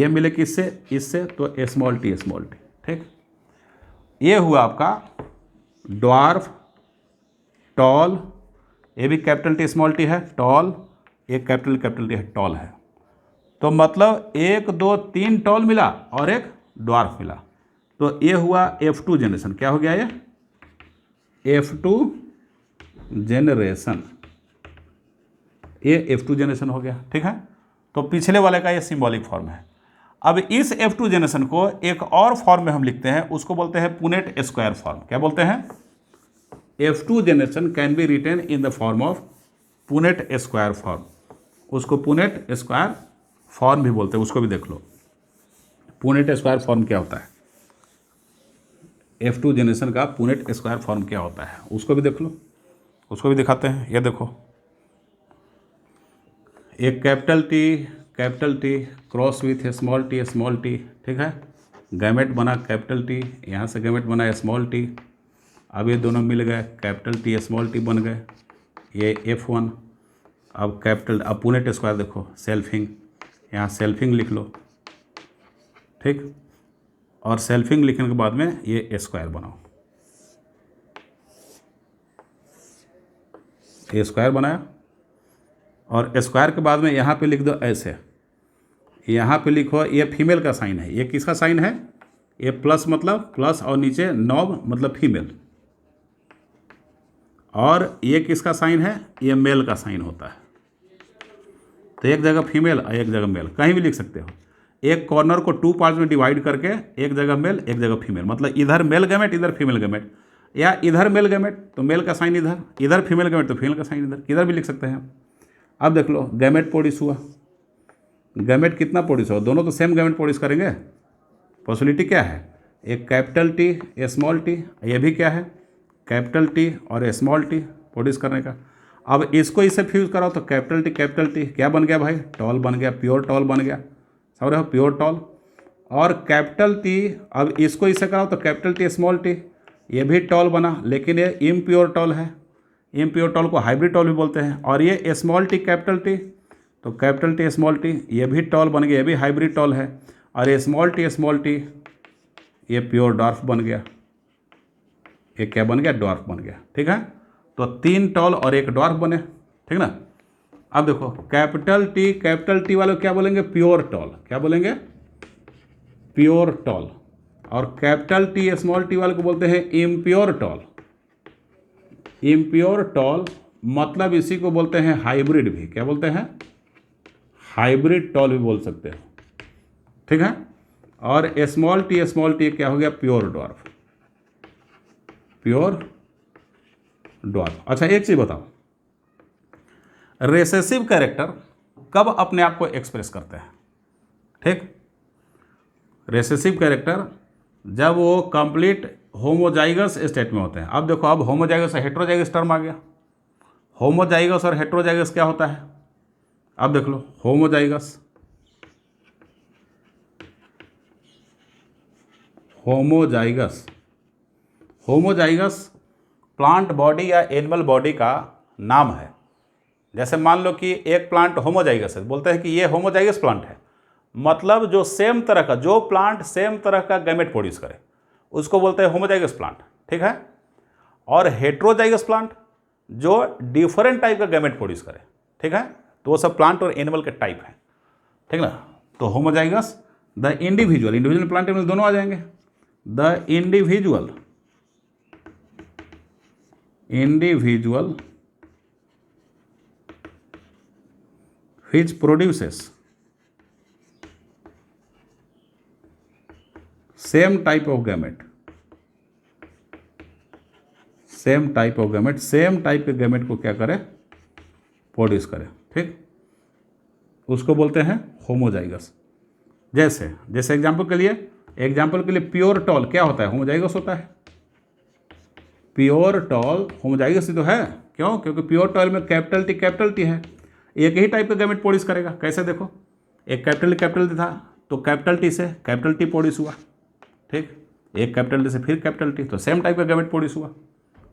मिले किससे? इससे, तो स्मॉल टी, ठीक। ये हुआ आपका ड्वार्फ, टॉल, ये भी कैपिटल टी स्मॉल टी है, टॉल, एक कैपिटल टी है, टॉल है। तो मतलब 1 2 3 टॉल मिला और एक ड्वार्फ मिला, तो ये हुआ F2 जनरेशन। क्या हो गया ये? F2 जनरेशन, ये F2 जनरेशन हो गया, ठीक है। तो पिछले वाले का ये सिंबॉलिक फॉर्म है। अब इस F2 जनरेशन को एक और फॉर्म में हम लिखते हैं, उसको बोलते हैं पुनेट स्क्वायर फॉर्म। क्या बोलते हैं? F2 generation can be written in the form of Punnett square form. उसको पुनेट स्क्वायर फॉर्म भी बोलते हैं, उसको भी देख लो। पुनेट स्क्वायर फॉर्म क्या होता है? F2 जनरेशन का पुनेट स्क्वायर फॉर्म क्या होता है, उसको भी देख लो। उसको भी दिखाते हैं। ये देखो, एक capital T cross with small T, ठीक है। गैमेट बना कैपिटल टी, यहाँ से गैमेट बना स्मॉल टी। अब ये दोनों मिल गए, कैपिटल टी स्मॉल टी बन गए, ये F1। अब अब पुनेट स्क्वायर देखो, सेल्फिंग, यहाँ सेल्फिंग लिख लो, ठीक। और सेल्फिंग लिखने के बाद में ये स्क्वायर बनाओ, ये स्क्वायर बनाया। और स्क्वायर के बाद में यहाँ पे लिख दो ऐसे, यहाँ पे लिखो ये फीमेल का साइन है, ये किसका साइन है, ये प्लस मतलब प्लस, और नीचे नॉब मतलब फीमेल। और ये किसका साइन है, ये मेल का साइन होता है। तो एक जगह फीमेल और एक जगह मेल, कहीं भी लिख सकते हो। एक कॉर्नर को 2 पार्ट्स में डिवाइड करके एक जगह मेल एक जगह फीमेल, मतलब इधर मेल गैमेट इधर फीमेल गैमेट, या इधर मेल गैमेट तो मेल का साइन इधर, इधर फीमेल गैमेट तो फीमेल का साइन इधर, किधर भी लिख सकते हैं। अब देख लो, गैमेट प्रोड्यूस हुआ, गैमेट कितना प्रोड्यूस हुआ, दोनों तो सेम गैमेट प्रोड्यूस करेंगे। पॉसिबिलिटी क्या है, एक कैपिटल टी स्मॉल टी, ये भी क्या है कैपिटल टी और स्मॉल टी प्रोड्यूस करने का। अब इसको इससे फ्यूज कराओ तो कैपिटल टी क्या बन गया भाई, टॉल बन गया, प्योर टॉल बन गया, समझ रहे हो, प्योर टॉल। और कैपिटल टी, अब इसको इससे कराओ तो कैपिटल टी स्मॉल टी, ये भी टॉल बना, लेकिन ये इम्प्योर टॉल है। इम्प्योर टॉल को हाइब्रिड टॉल भी बोलते हैं। और ये स्मॉल टी कैपिटल टी, तो कैपिटल टी स्मॉल टी, ये भी टॉल बन गया, ये भी हाइब्रिड टॉल है। और ये स्मॉल टी ये प्योर डॉर्फ बन गया, ये क्या बन गया, डॉर्फ बन गया, ठीक है। तो 3 टॉल और 1 डॉर्फ बने, ठीक ना। अब देखो कैपिटल टी वाले क्या बोलेंगे, प्योर टॉल, क्या बोलेंगे, प्योर टॉल। और कैपिटल टी स्मॉल टी वाले को बोलते हैं इम्प्योर टॉल। इम्प्योर टॉल मतलब इसी को बोलते हैं हाइब्रिड भी, क्या बोलते हैं, हाइब्रिड टॉल भी बोल सकते हो, ठीक है। और स्मॉल टी क्या हो गया, प्योर डॉर्फ, प्योर डॉर्फ। अच्छा एक चीज बताओ, रेसेसिव कैरेक्टर कब अपने आप को एक्सप्रेस करते हैं, ठीक। रेसेसिव कैरेक्टर जब वो कंप्लीट होमोजाइगस स्टेट में होते हैं। अब देखो, अब होमोजाइगस और हेट्रोजाइगस टर्म आ गया। होमोजाइगस और हेट्रोजाइगस क्या होता है, अब देख लो, होमोजाइगस प्लांट बॉडी या एनिमल बॉडी का नाम है। जैसे मान लो कि एक प्लांट होमोजाइगस है, बोलते हैं कि ये होमोजाइगस प्लांट है, मतलब जो सेम तरह का, जो प्लांट सेम तरह का गैमेट प्रोड्यूस करे उसको बोलते हैं होमोजाइगस प्लांट, ठीक है। और हेट्रोजाइगस प्लांट जो डिफरेंट टाइप का गैमेट प्रोड्यूस करे, ठीक है। तो वो सब प्लांट और एनिमल के टाइप है, ठीक ना। तो homozygous, the individual plant animal दोनों आ जाएंगे। The individual which produces same type of gamete, same type के गैमेट को क्या करे, प्रोड्यूस करे, ठीक। उसको बोलते हैं होमोजाइगस। जैसे एग्जांपल के लिए प्योर टॉल क्या होता है, होमोजाइगस होता है। प्योर टॉल होमोजाइगस ही तो है, क्यों, क्योंकि प्योर टॉल में कैपिटल टी है, एक ही टाइप का गैमेट प्रोड्यूस करेगा। कैसे देखो, एक कैपिटल टी था तो कैपिटल टी से कैपिटल टी प्रोड्यूस हुआ, ठीक। एक कैपिटल टी से फिर कैपिटल टी, तो सेम टाइप का गैमेट प्रोड्यूस हुआ,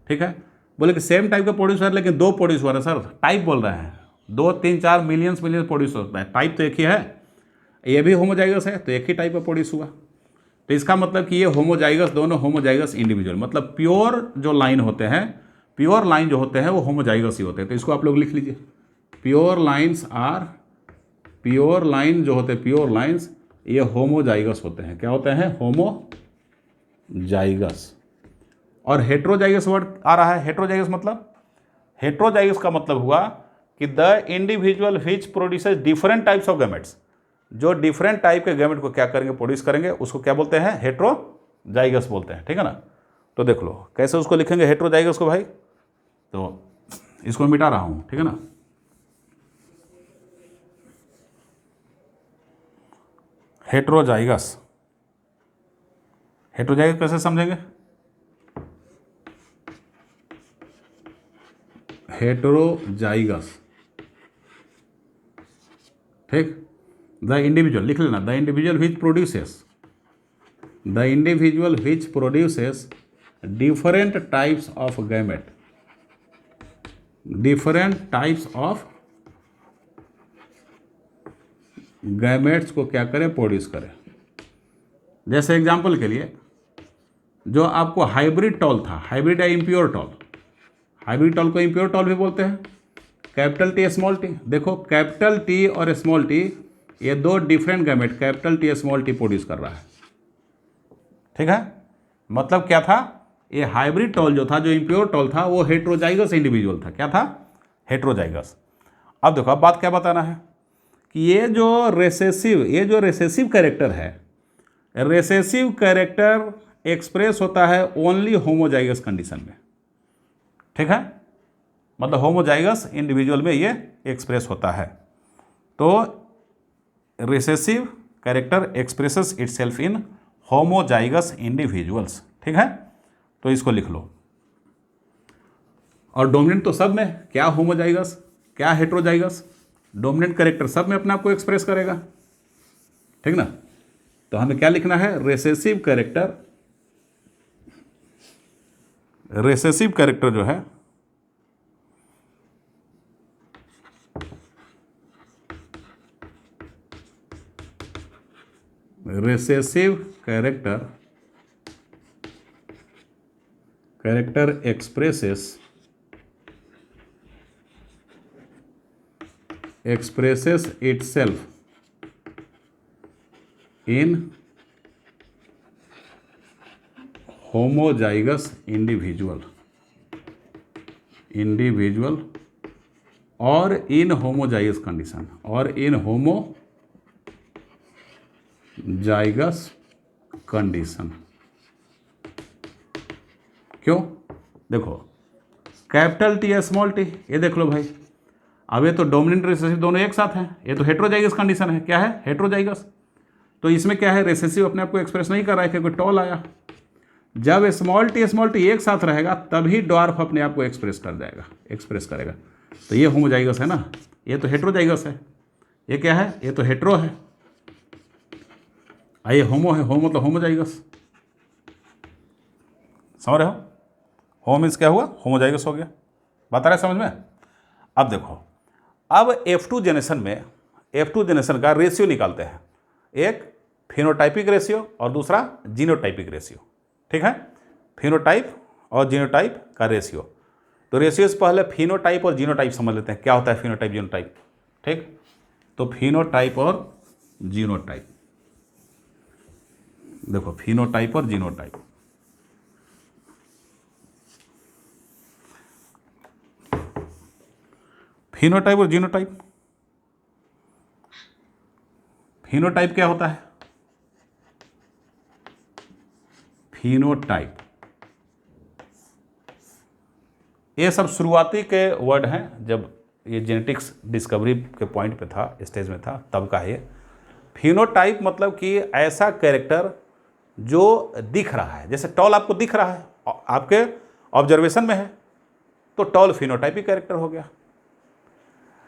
ठीक है। बोले कि सेम टाइप का प्रोड्यूस हुआ लेकिन 2 प्रोड्यूस हुआ है सर, टाइप बोल रहे हैं, 2 3 4 मिलियंस प्रोड्यूस होता है, टाइप तो एक ही है। ये भी होमोजाइगस है तो एक ही टाइप का प्रोड्यूस हुआ। तो इसका मतलब कि ये होमोजाइगस, दोनों होमोजाइगस इंडिविजुअल, मतलब प्योर जो लाइन होते हैं, प्योर लाइन जो होते हैं वो होमोजाइगस ही होते हैं। तो इसको आप लोग लिख लीजिए, प्योर लाइन जो होते हैं, प्योर लाइन्स ये होमोजाइगस होते हैं। क्या होते हैं, होमोजाइगस। और हेट्रोजाइगस वर्ड आ रहा है, हेट्रोजाइगस का मतलब हुआ कि the individual which produces different types of gametes, जो डिफरेंट टाइप के गैमेट को क्या करेंगे, प्रोड्यूस करेंगे, उसको क्या बोलते हैं, हेट्रोजाइगस बोलते हैं, ठीक है ना। तो देख लो कैसे उसको लिखेंगे हेट्रोजाइगस को भाई, तो इसको मिटा रहा हूं, ठीक है ना। हेट्रोजाइगस कैसे समझेंगे, हेटेरोजाइगस, ठीक। द इंडिविजुअल लिख लेना, the individual which produces different types of gamete, different types of gametes को क्या करें, प्रोड्यूस करें। जैसे एग्जांपल के लिए जो आपको हाइब्रिड टॉल था, हाइब्रिड या इम्प्योर टॉल, हाइब्रिड टॉल को इम्प्योर टॉल भी बोलते हैं, कैपिटल टी स्मॉल टी। देखो कैपिटल टी और स्मॉल टी ये दो different gamete capital T small T produce कर रहा है, ठीक है। मतलब क्या था, ये हाइब्रिड टॉल जो था, जो इम्प्योर टॉल था, वो हेटेरोजाइगस इंडिविजुअल था। क्या था, हेटेरोजाइगस। अब देखो अब बात क्या बताना है कि ये जो रेसेसिव कैरेक्टर है, रेसेसिव कैरेक्टर एक्सप्रेस होता है ओनली होमोजाइगस कंडीशन में, ठीक है। मतलब होमोजाइगस इंडिविजुअल में ये एक्सप्रेस होता है। तो रिसेसिव कैरेक्टर एक्सप्रेसेस इटसेल्फ इन होमोजाइगस इंडिविजुअल्स, ठीक है। तो इसको लिख लो। और डोमिनेंट तो सब में, क्या होमोजाइगस क्या हेटेरोजाइगस, डोमिनेंट कैरेक्टर सब में अपने आप को एक्सप्रेस करेगा, ठीक ना। तो हमें क्या लिखना है, रिसेसिव कैरेक्टर जो है recessive character expresses itself in homozygous individual और इन होमोजाइगस कंडीशन, और इन होमोजाइगस कंडीशन। क्यों, देखो कैपिटल टी या स्मॉल टी, ये देख लो भाई, अब ये तो डोमिनेंट रिसेसिव दोनों एक साथ हैं, ये तो हेटेरोजाइगस कंडीशन है। क्या है, हेटेरोजाइगस। तो इसमें क्या है, रिसेसिव अपने आप को एक्सप्रेस नहीं कर रहा है क्योंकि टॉल आया। जब स्मॉल टी एक साथ रहेगा तभी डॉर्फ अपने आप को एक्सप्रेस करेगा। तो ये होमोजाइगस है ना, ये तो हेटेरोजाइगस है। ये क्या है, ये तो हेटेरो है, ये होमो है, होमो मतलब होमोजाइगस, समझ रहे हो। होम मीन्स क्या हुआ, होमोजाइगस हो गया। बात आ रहा है समझ में। अब देखो, अब F2 जनरेशन का रेशियो निकालते हैं, एक फिनोटाइपिक रेशियो और दूसरा जीनोटाइपिक रेशियो, ठीक है। फिनोटाइप और जीनोटाइप का रेशियो। तो रेशियो से पहले फिनोटाइप और जीनोटाइप समझ लेते हैं, क्या होता है फिनोटाइप जीनोटाइप, ठीक। तो फिनोटाइप और जीनोटाइप, देखो फिनोटाइप और जीनोटाइप। फिनोटाइप और जीनोटाइप, फिनोटाइप क्या होता है, फिनोटाइप ये सब शुरुआती के वर्ड हैं, जब ये जेनेटिक्स डिस्कवरी के पॉइंट पे था, स्टेज में था, तब का है ये। फिनोटाइप मतलब कि ऐसा कैरेक्टर जो दिख रहा है, जैसे टॉल आपको दिख रहा है, आपके ऑब्जर्वेशन में है, तो टॉल फिनोटाइपिक कैरेक्टर हो गया।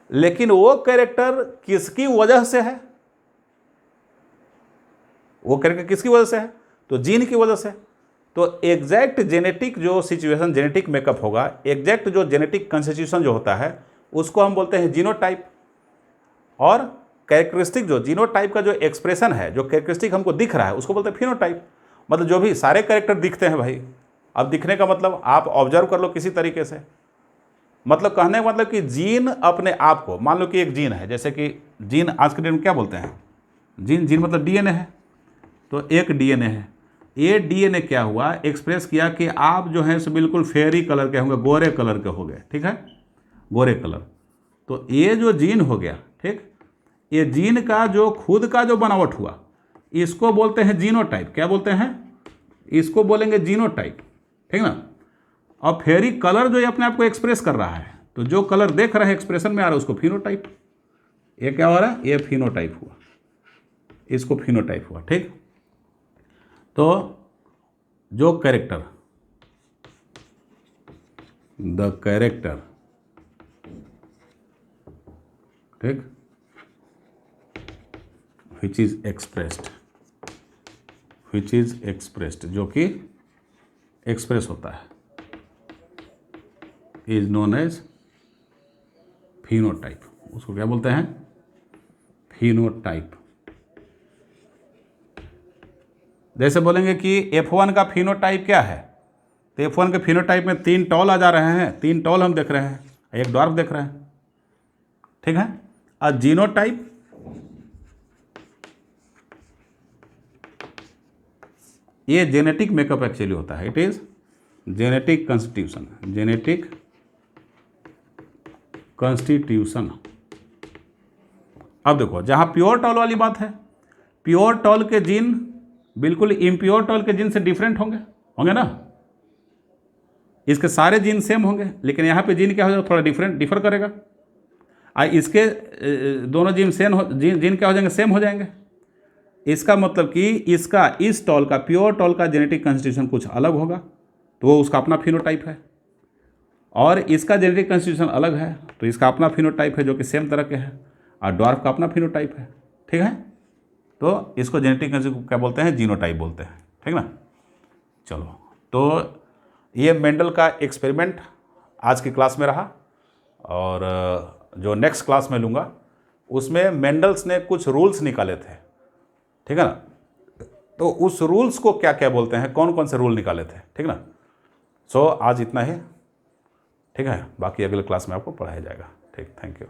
लेकिन वो कैरेक्टर किसकी वजह से है, वो कैरेक्टर किसकी वजह से है, तो जीन की वजह से। तो एग्जैक्ट जेनेटिक जो सिचुएशन, जेनेटिक मेकअप होगा, एग्जैक्ट जो जेनेटिक कंस्टिट्यूशन जो होता है, उसको हम बोलते हैं जीनोटाइप। और कैरेक्टरिस्टिक जो जीनोटाइप का जो एक्सप्रेशन है, जो कैरेक्टरिस्टिक हमको दिख रहा है, उसको बोलते हैं फिनोटाइप। मतलब जो भी सारे कैरेक्टर दिखते हैं भाई, अब दिखने का मतलब आप ऑब्जर्व कर लो किसी तरीके से, मतलब कहने का मतलब कि जीन अपने आप को, मान लो कि एक जीन है, जैसे कि जीन आज के डेट में क्या बोलते हैं, जीन मतलब डीएनए है। तो एक डीएनए है, ये डीएनए क्या हुआ, एक्सप्रेस किया कि आप जो हैं सो बिल्कुल फेरी कलर के होंगे, गोरे कलर के हो गए, ठीक है, गोरे कलर। तो ये जो जीन हो गया, ठीक, ये जीन का जो खुद का जो बनावट हुआ, इसको बोलते हैं जीनोटाइप। क्या बोलते हैं, इसको बोलेंगे जीनोटाइप, ठीक ना। और फेरी कलर जो ये अपने आप को एक्सप्रेस कर रहा है, तो जो कलर देख रहे हैं एक्सप्रेशन में आ रहा है उसको फिनोटाइप। ये क्या हो रहा है, ये फिनोटाइप हुआ, इसको फिनोटाइप हुआ, ठीक। तो जो कैरेक्टर, द कैरेक्टर ठीक, विच इज एक्सप्रेस्ड, जो कि एक्सप्रेस होता है, इज नोन एज फिनोटाइप। उसको क्या बोलते हैं? फिनोटाइप। जैसे बोलेंगे कि F1 का फिनोटाइप क्या है, तो F1 के फिनोटाइप में 3 टॉल आ जा रहे हैं, 3 टॉल हम देख रहे हैं, एक ड्वार्फ देख रहे हैं, ठीक है। और जीनोटाइप, ये जेनेटिक मेकअप एक्चुअली होता है, इट इज जेनेटिक कॉन्स्टिट्यूशन। अब देखो, जहां प्योर टॉल वाली बात है, प्योर टॉल के जीन बिल्कुल इम्प्योर टॉल के जीन से डिफरेंट होंगे ना, इसके सारे जीन सेम होंगे, लेकिन यहाँ पे जीन क्या हो जाएगा, थोड़ा डिफर करेगा। इसके दोनों जीन क्या हो जाएंगे, सेम हो जाएंगे। इसका मतलब कि इसका, इस टॉल का, प्योर टॉल का जेनेटिक कॉन्स्टिट्यूशन कुछ अलग होगा, तो वो उसका अपना फिनोटाइप है, और इसका जेनेटिक कॉन्स्टिट्यूशन अलग है, तो इसका अपना फिनोटाइप है जो कि सेम तरह के है, और ड्वार्फ का अपना फिनोटाइप है, ठीक है। तो इसको जेनेटिक कॉन्स्टिट्यूशन क्या बोलते हैं? जीनोटाइप बोलते हैं, ठीक ना। चलो, तो ये मेंडल का एक्सपेरिमेंट आज की क्लास में रहा, और जो नेक्स्ट क्लास में लूँगा उसमें मेंडल्स ने कुछ रूल्स निकाले थे, ठीक है ना। तो उस रूल्स को क्या क्या बोलते हैं, कौन कौन से रूल निकाले थे, ठीक ना। सो आज इतना ही, ठीक है, बाकी अगले क्लास में आपको पढ़ाया जाएगा। ठीक, थैंक यू।